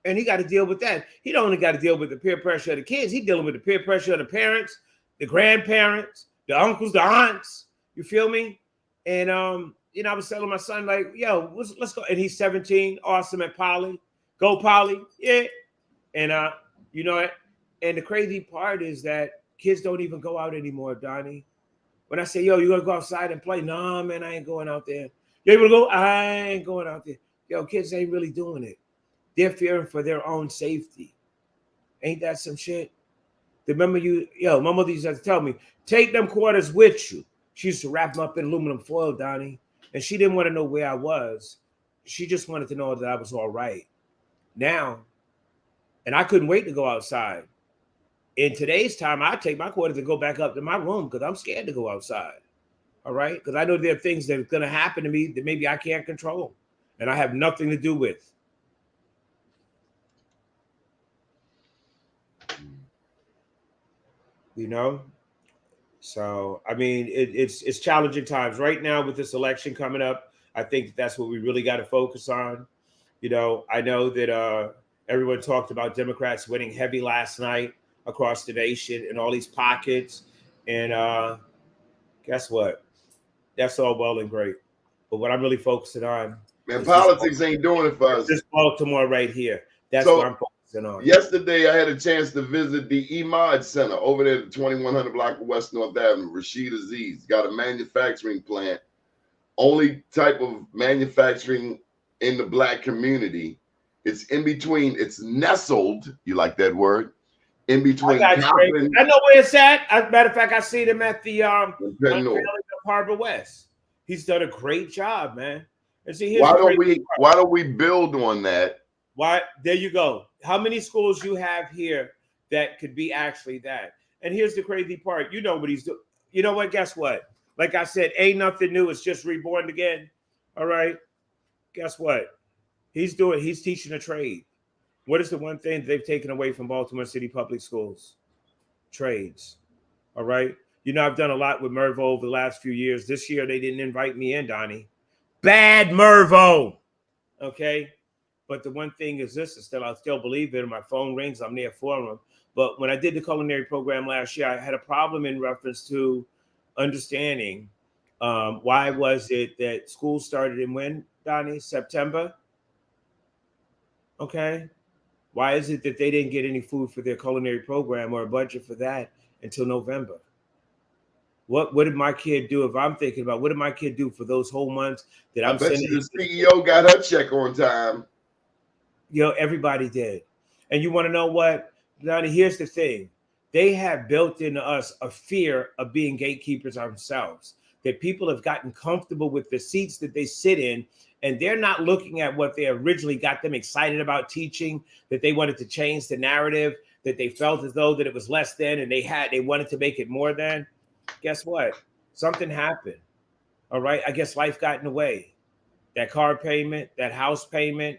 he got to deal with that. He don't only got to deal with the peer pressure of the kids. He's dealing with the peer pressure of the parents, the grandparents, the uncles, the aunts. You feel me? And I was telling my son, like, yo, let's go. And he's 17, awesome at Poly. Go Poly, yeah. And and the crazy part is that kids don't even go out anymore, Donnie. When I say, yo, you gonna go outside and play? Nah, man, I ain't going out there. You able to go? I ain't going out there. Yo, kids ain't really doing it. They're fearing for their own safety. Ain't that some shit? Remember my mother used to tell me, take them quarters with you. She used to wrap them up in aluminum foil, Donnie. And she didn't want to know where I was. She just wanted to know that I was all right. Now, and I couldn't wait to go outside. In today's time, I take my quarters and go back up to my room because I'm scared to go outside. All right? Because I know there are things that are going to happen to me that maybe I can't control and I have nothing to do with. You know? So, I mean, it's challenging times right now with this election coming up. I think that's what we really got to focus on. You know, I know that Everyone talked about Democrats winning heavy last night across the nation in all these pockets. And guess what? That's all well and great. But what I'm really focusing on Man, is politics ain't doing it for us. this Baltimore right here. That's So, what I'm focusing on. yesterday, I had a chance to visit the Emad Center over there at 2100 block of West North Avenue. Rashid Aziz got a manufacturing plant, only type of manufacturing in the Black community. It's in between, it's nestled, you like that word, in between I know where it's at. As a matter of fact, I seen him at the unveiling of Harbor West. He's done a great job, man. And see, why don't we build on that? Why? There you go. How many schools you have here that could be actually that? And here's the crazy part. You know what he's doing. You know what? Guess what? Like I said, ain't nothing new. It's just reborn again. All right. Guess what? He's teaching a trade. What is the one thing they've taken away from Baltimore City Public Schools? Trades. All right. You know, I've done a lot with Mervo over the last few years. This year, they didn't invite me in, Donnie. Bad Mervo. Okay. But the one thing is this, I still believe it. My phone rings. I'm there for them. But when I did the culinary program last year, I had a problem in reference to understanding why was it that school started in when, Donnie? September? Okay. Why is it that they didn't get any food for their culinary program or a budget for that until November? What did my kid do? If I'm thinking about what did my kid do for those whole months that I'm bet sending? You the CEO got her check on time. Everybody did. And you want to know what, Donnie? Here's the thing. They have built into us a fear of being gatekeepers ourselves, that people have gotten comfortable with the seats that they sit in, and they're not looking at what they originally got them excited about teaching, that they wanted to change the narrative, that they felt as though that it was less than, and they wanted to make it more than. Guess what? Something happened. All right. I guess life got in the way. That car payment, that house payment,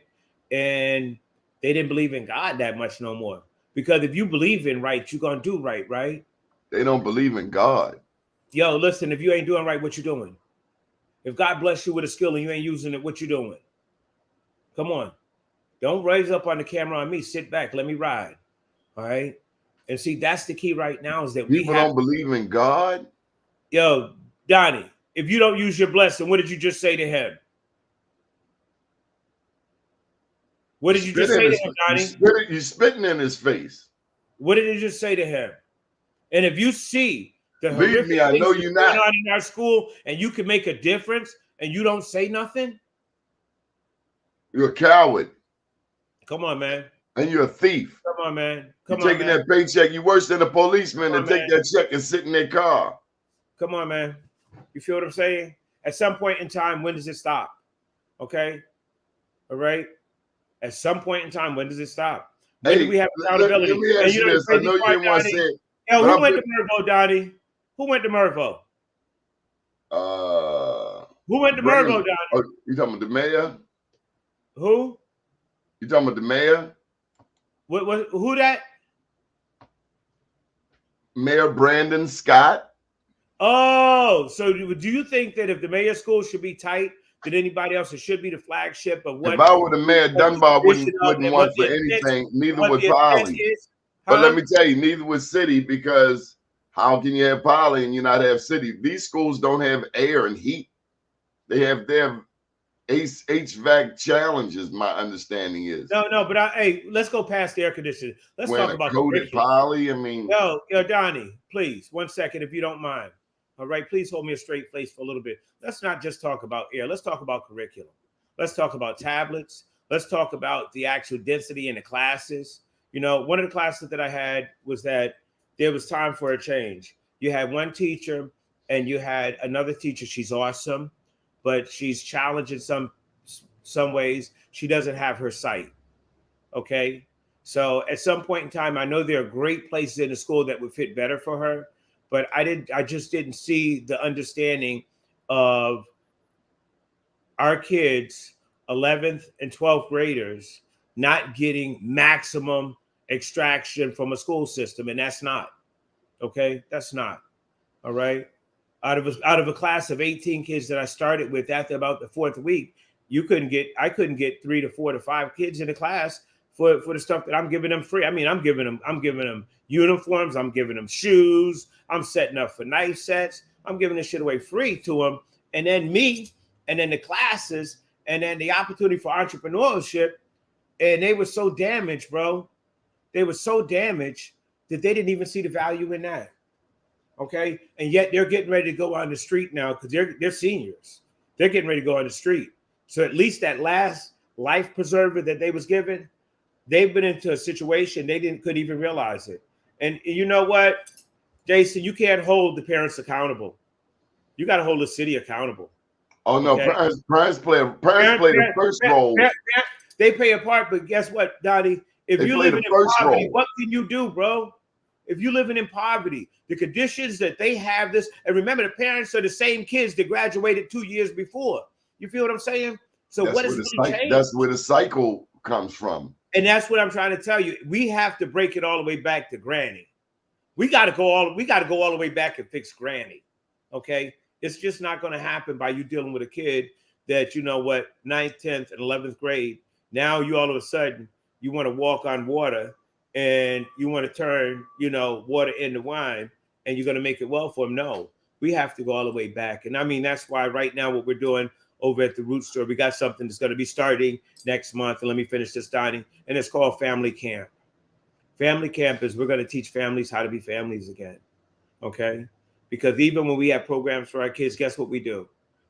and they didn't believe in God that much no more. Because if you believe in right, you're going to do right, right? They don't believe in God. Yo, listen, if you ain't doing right, what you doing? If God bless you with a skill and you ain't using it, what you doing? Come on. Don't raise up on the camera on me. Sit back. Let me ride. All right. And see, that's the key right now is that people don't believe in God. Yo, Donnie, if you don't use your blessing, what did you just say to him? What did you just say to him, Donnie? You're spitting in his face. What did you just say to him? And if you see the believe me, I know you're not on in our school, and you can make a difference, and you don't say nothing, you're a coward. Come on, man. And you're a thief. Come on, man. You're taking that paycheck. You're worse than a policeman and take that check and sit in their car. Come on, man. You feel what I'm saying? At some point in time, when does it stop? Okay. All right. At some point in time, when does it stop? When do we have accountability? Let me ask you this. I know you didn't want to say it. Yo, who went to Mervo, Donnie? Who went to Mervo? Who went to Mervo, Donnie? Oh, you talking about the mayor? Who? You talking about the mayor? What? Who that? Mayor Brandon Scott. Oh, so do you think that if the mayor school should be tight, that anybody else it should be the flagship of what? If I were the mayor, Dunbar wouldn't want for anything. Neither would Polly. But let me tell you, neither would City, because how can you have Polly and you not have City? These schools don't have air and heat. They have HVAC challenges. My understanding is no. But hey, let's go past the air conditioning. Let's talk about coated Polly. I mean, yo, Donnie, please 1 second if you don't mind. All right, please hold me a straight face for a little bit. Let's not just talk about air. Let's talk about curriculum. Let's talk about tablets. Let's talk about the actual density in the classes. You know, one of the classes that I had was that there was time for a change. You had one teacher and you had another teacher. She's awesome, but she's challenged in some ways. She doesn't have her sight. Okay. So at some point in time, I know there are great places in the school that would fit better for her, but I just didn't see the understanding of our kids, 11th and 12th graders, not getting maximum extraction from a school system. And that's not, okay. That's not, all right. Out of a class of 18 kids that I started with after about the fourth week, I couldn't get 3 to 4 to 5 kids in the class for the stuff that I'm giving them free. I mean, I'm giving them uniforms, I'm giving them shoes, I'm setting up for knife sets, I'm giving this shit away free to them. And then me, and then the classes, and then the opportunity for entrepreneurship. And they were so damaged, bro. They were so damaged that they didn't even see the value in that. Okay. And yet they're getting ready to go on the street now because they're seniors. They're getting ready to go on the street. So at least that last life preserver that they was given, they've been into a situation they couldn't even realize it. And you know what, Jason, you can't hold the parents accountable. You got to hold the city accountable. Oh no, okay? parents play the first role. They play a part, but guess what, Dottie? If you're living in poverty, what can you do, bro? If you're living in poverty, the conditions that they have this, and remember, the parents are the same kids that graduated 2 years before. You feel what I'm saying? So what is really changed? That's where the cycle comes from. And that's what I'm trying to tell you. We have to break it all the way back to Granny. We got to go all the way back and fix Granny. Okay? It's just not going to happen by you dealing with a kid that, you know what, 9th, 10th, and 11th grade. Now you all of a sudden, you want to walk on water and you want to turn, you know, water into wine and you're going to make it well for them. No, we have to go all the way back. And I mean, that's why right now what we're doing over at the Root Store, we got something that's going to be starting next month. And let me finish this, Donnie. And it's called Family Camp. Family Camp is we're going to teach families how to be families again. Okay? Because even when we have programs for our kids, guess what we do?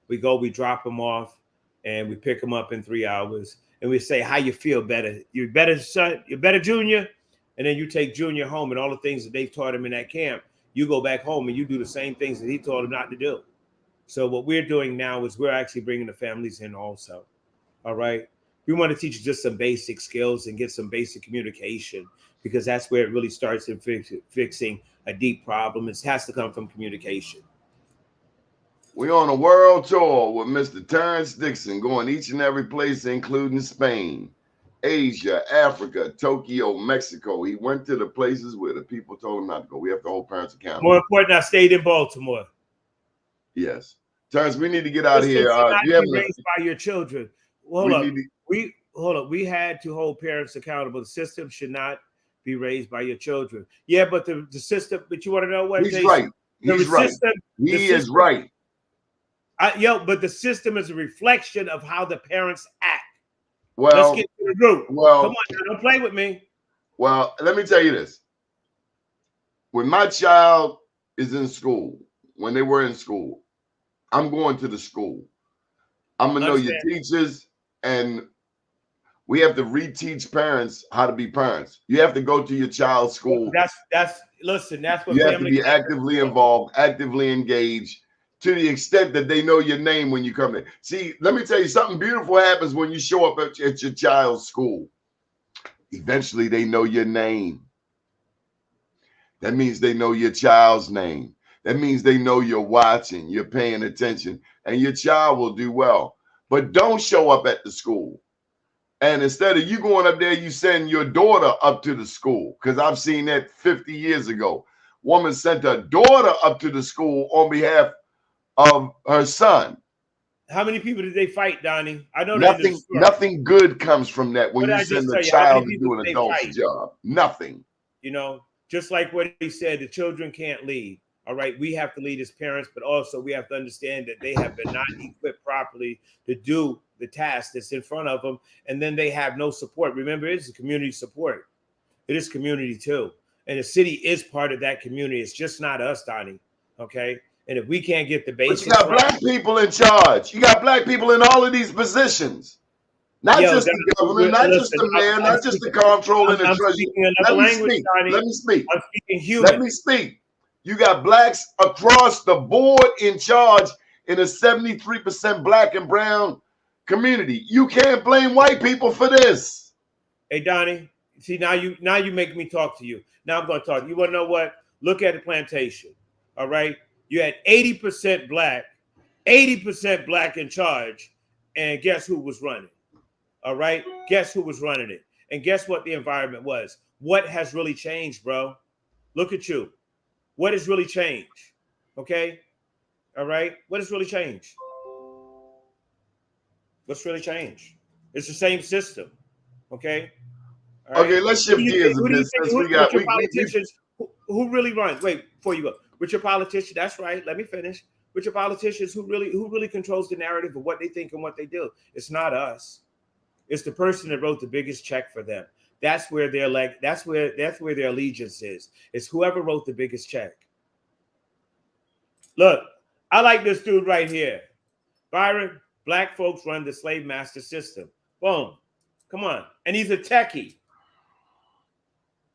We drop them off and we pick them up in 3 hours. And we say, how you feel better? You're better, son? You're better, Junior? And then you take Junior home and all the things that they've taught him in that camp. You go back home and you do the same things that he told him not to do. So what we're doing now is we're actually bringing the families in also. All right. We want to teach just some basic skills and get some basic communication because that's where it really starts in fixing a deep problem. It has to come from communication. We're on a world tour with Mr. Terrence Dixon, going each and every place, including Spain, Asia, Africa, Tokyo, Mexico. He went to the places where the people told him not to go. We have to hold parents accountable. More important, I stayed in Baltimore. Yes. Terrence, we need to get out of here. You have raised by your children. Hold up. We had to hold parents accountable. The system should not be raised by your children. Yeah, but the system, but you want to know what? He's right. He's right. He is right. But the system is a reflection of how the parents act. Well, let's get to the root. Well, come on, don't play with me. Well, let me tell you this. When my child is in school, when they were in school, I'm going to the school. I'm gonna know your teachers, and we have to reteach parents how to be parents. You have to go to your child's school. That's what you have to be actively involved, actively engaged, to the extent that they know your name when you come in. See, let me tell you, something beautiful happens when you show up at your child's school. Eventually, they know your name. That means they know your child's name. That means they know you're watching, you're paying attention, and your child will do well. But don't show up at the school. And instead of you going up there, you send your daughter up to the school. Because I've seen that 50 years ago. Woman sent her daughter up to the school on behalf of her son. How many people did they fight, Donnie? I know nothing good comes from that when you send a child to do an adult's job. Nothing. You know, just like what he said, the children can't lead. All right, we have to lead as parents, but also we have to understand that they have been not equipped properly to do the task that's in front of them, and then they have no support. Remember, it's community support. It is community too, and the city is part of that community. It's just not us, Donnie. Okay, and if we can't get the basics, but you got black people in charge. You got black people in all of these positions. Not just the government, not just the mayor, not just the comptroller and the treasurer. Let me speak. I'm speaking human. Let me speak. You got blacks across the board in charge in a 73% black and brown community. You can't blame white people for this. Hey, Donnie, see, now you make me talk to you. Now I'm going to talk. You want to know what? Look at the plantation. All right. You had 80% black in charge. And guess who was running? All right. Guess who was running it? And guess what the environment was? What has really changed, bro? Look at you. What has really changed? Okay. All right. What has really changed? What's really changed? It's the same system. Okay. All right. Okay, let's shift gears a bit since we got with your politicians who really run. Wait, before you go, with your politicians, that's right. Let me finish. With your politicians who really controls the narrative of what they think and what they do. It's not us. It's the person that wrote the biggest check for them. That's where their that's where their allegiance is. It's whoever wrote the biggest check. Look, I like this dude right here. Byron, black folks run the slave master system. Boom. Come on. And he's a techie.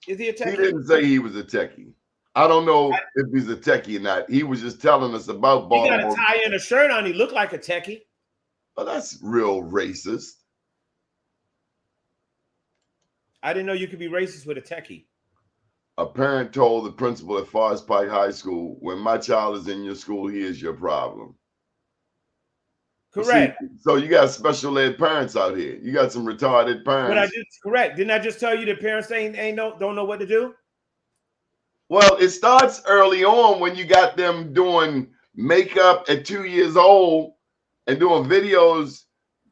Is he a techie? He didn't say he was a techie. I don't know if he's a techie or not. He was just telling us about Baltimore. He got a tie and a shirt on. He looked like a techie. Well, that's real racist. I didn't know you could be racist with a techie. A parent told the principal at Forest Pike High School, when my child is in your school, he is your problem. Correct. See, so you got special ed parents out here. You got some retarded parents. Correct. Didn't I just tell you that parents don't know what to do? Well, it starts early on when you got them doing makeup at 2 years old and doing videos,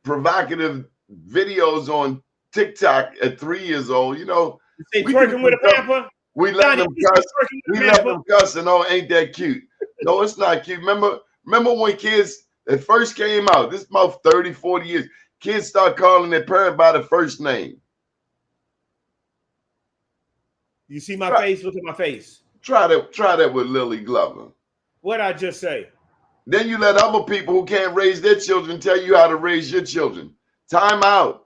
provocative videos on TikTok at 3 years old. You know, they twerking with a pamper. We let them cuss. We let them cuss and oh, ain't that cute? No, it's not cute. Remember when kids it first came out, this is about 30, 40 years, kids start calling their parent by the first name. You see my face? Look at my face. Try that with Lily Glover. What'd I just say? Then you let other people who can't raise their children tell you how to raise your children. Time out.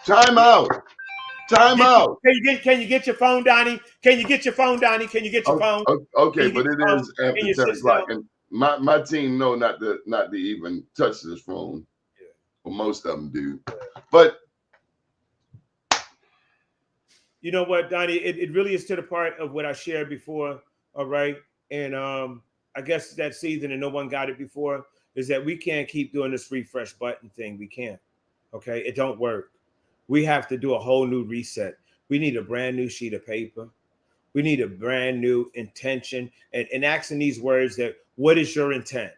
Time out. Time out. Can you get your phone, Donnie? Can you get your phone, Donnie? Can you get your phone? Okay, but it is after 10 o'clock. And my team know not to even touch this phone. Yeah. Well, most of them do. But you know what, Donnie? It really is to the part of what I shared before. All right. And I guess that season and no one got it before is that we can't keep doing this refresh button thing. We can't. Okay. It don't work. We have to do a whole new reset. We need a brand new sheet of paper. We need a brand new intention and asking these words that, what is your intent?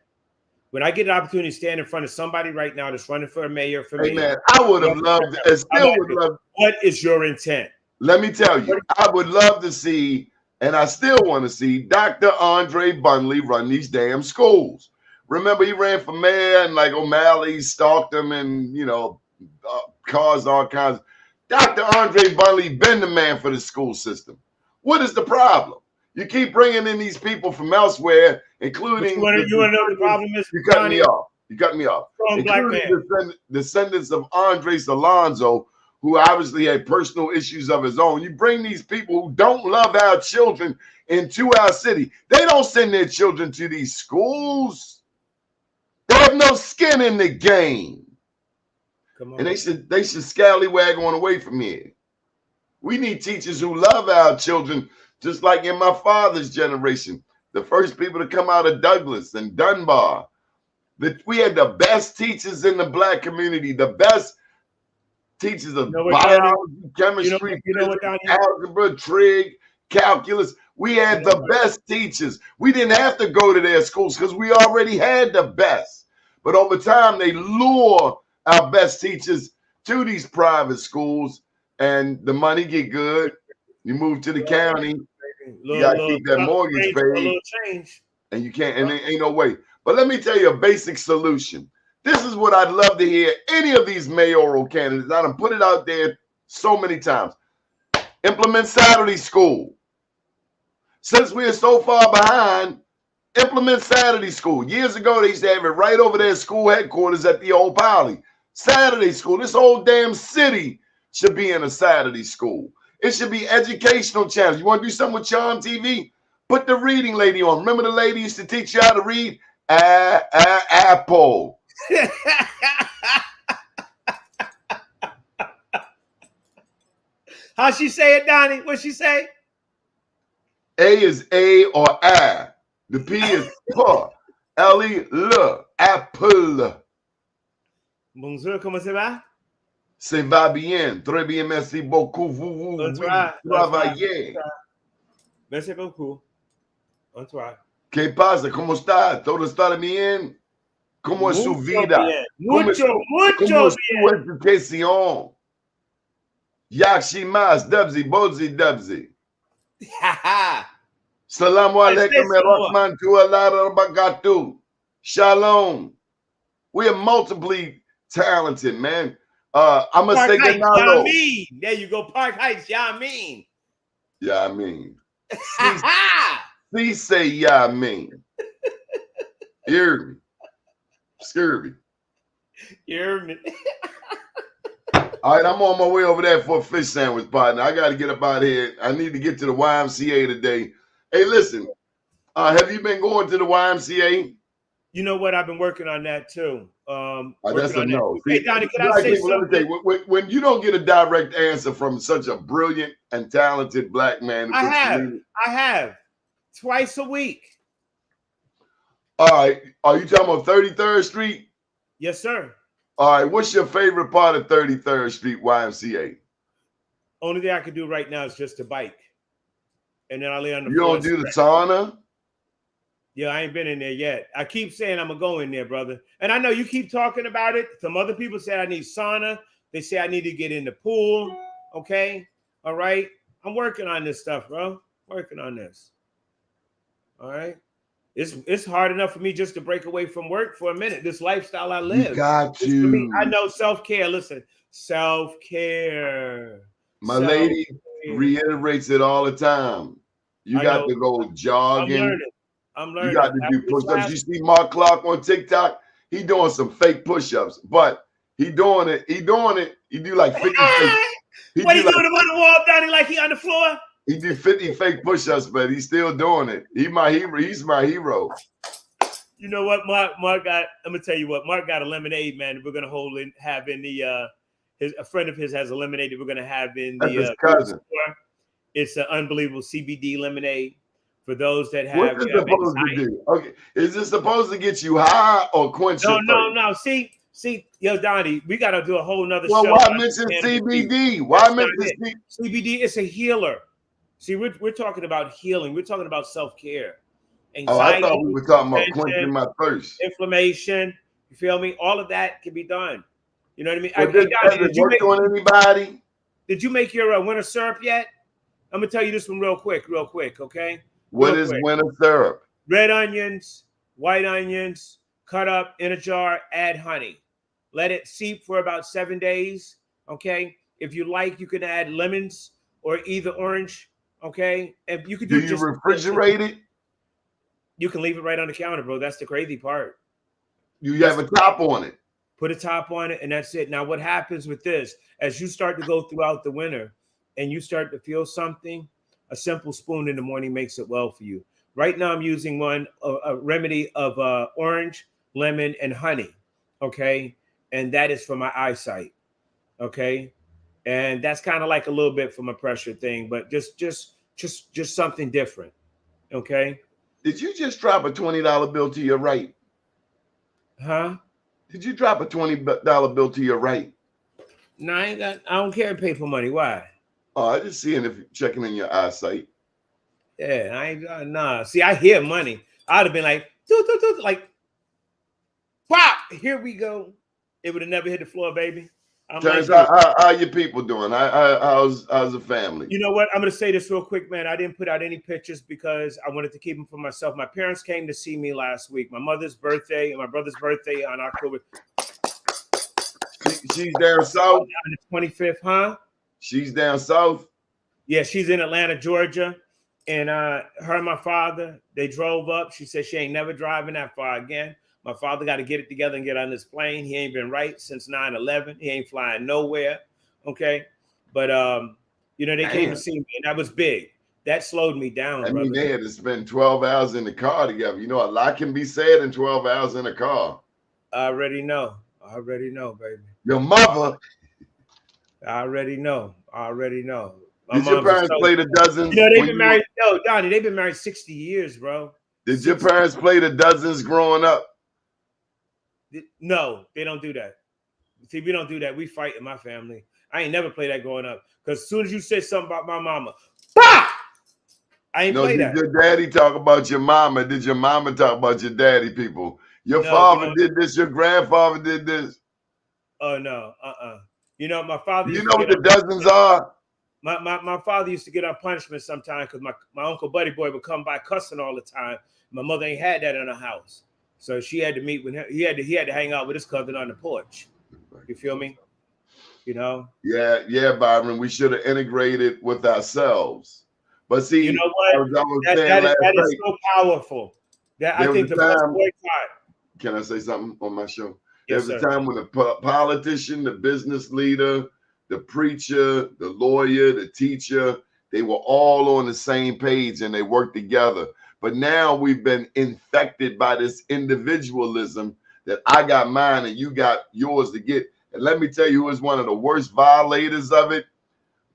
When I get an opportunity to stand in front of somebody right now that's running for a mayor for me. Man, I would have loved, and still would love. What is your intent? Let me tell you, I would love to see, and I still want to see Dr. Andre Bunley run these damn schools. Remember, he ran for mayor and like O'Malley stalked him and, you know, caused all kinds. Dr. Andre Bunley been the man for the school system. What is the problem? You keep bringing in these people from elsewhere, including. You want to know the problem is? You cut me off. You cut me off. Including descendants of Andres Alonso, who obviously had personal issues of his own. You bring these people who don't love our children into our city. They don't send their children to these schools. They have no skin in the game. Come on. And they should scallywag on away from here. We need teachers who love our children, just like in my father's generation. The first people to come out of Douglas and Dunbar. We had the best teachers in the black community, the best teachers of biology, chemistry, algebra, trig, calculus. We had the best teachers. We didn't have to go to their schools because we already had the best. But over time, they lure our best teachers to these private schools, and the money get good. You move to the county, you got to keep that mortgage paid, and you can't, and there ain't no way. But let me tell you a basic solution. This is what I'd love to hear any of these mayoral candidates. I done put it out there so many times. Implement Saturday school. Since we are so far behind, implement Saturday school. Years ago, they used to have it right over there at school headquarters at the old Poly. Saturday school. This whole damn city should be in a Saturday school. It should be educational channels. You want to do something with Charm TV? Put the reading lady on. Remember the lady used to teach you how to read? Apple. How she say it, Donnie? What she say? A is A or A. The P is P. L-E, le. Apple. Bonjour, comment ça va? Ça va bien. Très bien, merci beaucoup. Vous travaillez. Merci beaucoup. Bonsoir. ¿Qué pasa? ¿Cómo está? ¿Todo está bien? ¿Cómo es su vida? Mucho bien. ¿Cómo es su educación? Yakshimas, Dubsy, Bodsy, Dubsy. Ha Salamu say alaikum some more. rahmatullahi barakatuh. Shalom. We are multiply talented, man. I'm gonna Park say Heights, Ganalo. y'all mean. There you go, Park Heights, y'all mean. Yeah, I mean. Ha ha. Please say yeah, I mean. Hear me. Scurvy. You heard me? All right, I'm on my way over there for a fish sandwich, partner. I got to get up out here. I need to get to the YMCA today. Hey, listen, have you been going to the YMCA? You know what? I've been working on that too. That's a On no. that. See, Hey, Donnie, can I black say people, let me tell something? you, when you don't get a direct answer from such a brilliant and talented black man, I have twice a week. All right, are you talking about 33rd Street? Yes, sir. All right, what's your favorite part of 33rd Street YMCA? Only thing I can do right now is just to bike, and then I lay on the You floor. don't do the sauna? Yeah, I ain't been in there yet. I keep saying I'm gonna go in there, brother. And I know you keep talking about it. Some other people say I need sauna. They say I need to get in the pool. Okay. All right. I'm working on this stuff, bro. Working on this. All right. It's hard enough for me just to break away from work for a minute. This lifestyle I live. You got It's for me. to. I know self-care. Listen, self-care. My lady reiterates it all the time. You got to go jogging. I'm learning. You got to do push-ups. You see Mark Clark on TikTok? He doing some fake push-ups, but he doing it. He do like 50 fake. What he doing on the wall, Donnie, like he on the floor? He do 50 fake push-ups, but he's still doing it. He's my hero. You know what, Mark got? I'm gonna tell you what, Mark got a lemonade, man. We're gonna have in the a friend of his has a lemonade that we're gonna have in That's the his cousin. store. It's an unbelievable CBD lemonade for those that have. What's it supposed to do? Okay, is it supposed to get you high or quench your thirst? No. See, yo, Donnie, we gotta do a whole nother show. Well, why mention CBD? Why mention CBD? It's a healer. See, we're talking about healing. We're talking about self-care. Anxiety, I thought we were talking about quenching my thirst. Inflammation, you feel me? All of that can be done. You know what I mean? But did you work on anybody? Did you make your winter syrup yet? I'm gonna tell you this one real quick, okay? What is winter syrup? Red onions, white onions, cut up in a jar, add honey. Let it seep for about 7 days, okay? If you like, you can add lemons or either orange, okay? And you could do you refrigerate it? You can leave it right on the counter, bro. That's the crazy part. You have a top on it. Put a top on it, and that's it. Now, what happens with this, as you start to go throughout the winter and you start to feel something, a simple spoon in the morning makes it well for you. Right now, I'm using a remedy of orange, lemon, and honey, okay? And that is for my eyesight, okay? And that's kind of like a little bit for my pressure thing, but just something different, okay? Did you just drop a $20 bill to your right? Huh? Did you drop a $20 bill to your right? No, I don't carry paper money. Why? Oh, I just seeing if you're checking in your eyesight. Yeah, I ain't nah. See, I hear money. I'd have been like, like, pop. Here we go. It would have never hit the floor, baby. Turns out, how your people doing? How's the family? You know what? I'm gonna say this real quick, man. I didn't put out any pictures because I wanted to keep them for myself. My parents came to see me last week. My mother's birthday and my brother's birthday on October. She's down south. On the 25th, huh? She's down south. Yeah, she's in Atlanta, Georgia. And her and my father, they drove up. She said she ain't never driving that far again. My father got to get it together and get on this plane. He ain't been right since 9/11. He ain't flying nowhere. Okay. But, they came to see me, and that was big. That slowed me down. I mean, they had to spend 12 hours in the car together. You know, a lot can be said in 12 hours in a car. I already know, baby. Your mother. I already know. Did your parents play the dozens? They've been married. No, Donnie, they've been married 60 years, bro. Did your parents play the dozens growing up? No, they don't do that. See, we don't do that. We fight in my family. I ain't never played that growing up. Because as soon as you said something about my mama, bah! I ain't play that. Did your daddy talk about your mama? Did your mama talk about your daddy, people? Your father did this. Your grandfather did this. Oh, no. You know, my father. You know what the dozens are? My father used to get on punishment sometimes because my uncle Buddy Boy would come by cussing all the time. My mother ain't had that in her house, so she had to meet with him. He had to hang out with his cousin on the porch. You feel me? You know? Yeah, Byron. We should have integrated with ourselves. But see, you know what? I was That saying last is night, so powerful. That I think the best boycott. Can I say something on my show? Yes, There was sir. a time when the politician, the business leader, the preacher, the lawyer, the teacher, they were all on the same page and they worked together. But now we've been infected by this individualism that I got mine and you got yours to get. And let me tell you who is one of the worst violators of it.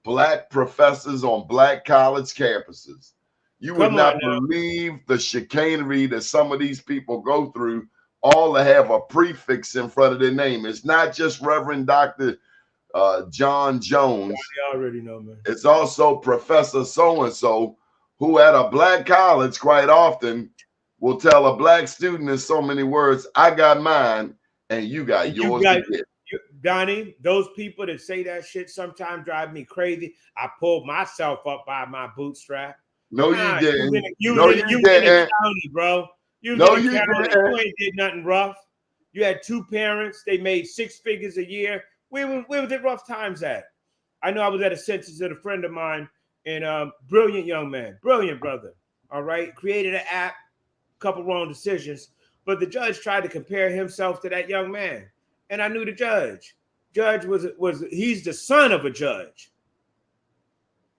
Black professors on black college campuses. You would not believe the chicanery that some of these people go through, all to have a prefix in front of their name. It's not just Reverend Dr. John Jones. I already know, man. It's also Professor so-and-so, who at a black college quite often will tell a black student in so many words, I got mine and you got yours to get. Donnie, those people that say that shit sometimes drive me crazy. I pulled myself up by my bootstrap. No, you didn't. You was in the county, bro. You was in the county. You ain't did nothing rough. You had two parents. They made 6 figures a year. Where was it rough times at? I know I was at a census at a friend of mine, and brilliant young man, brilliant brother. All right, created an app, couple wrong decisions, but the judge tried to compare himself to that young man. And I knew the judge. Judge he's the son of a judge.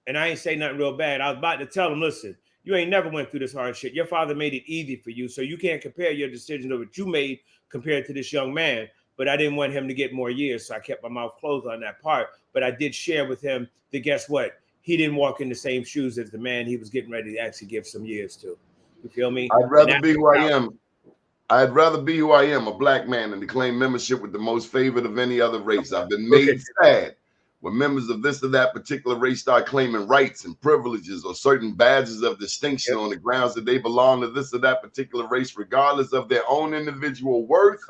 And I ain't say nothing real bad. I was about to tell him, listen, you ain't never went through this hard shit. Your father made it easy for you. So you can't compare your decision of what you made compared to this young man. But I didn't want him to get more years. So I kept my mouth closed on that part. But I did share with him that guess what? He didn't walk in the same shoes as the man he was getting ready to actually give some years to. You feel me? I'd rather be who I am. I'd rather be who I am, a black man, than to claim membership with the most favored of any other race. I've been made sad when members of this or that particular race start claiming rights and privileges or certain badges of distinction on the grounds that they belong to this or that particular race, regardless of their own individual worth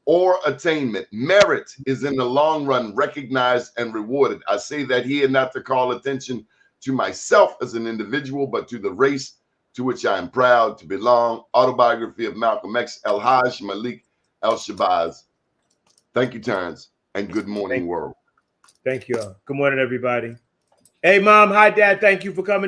or attainment. Merit is in the long run recognized and rewarded. I say that here not to call attention to myself as an individual, but to the race to which I am proud to belong. Autobiography of Malcolm X, El-Haj Malik El-Shabazz. Thank you, Terrence, and good morning, world. Thank you all. Good morning, everybody. Hey, Mom. Hi, Dad. Thank you for coming.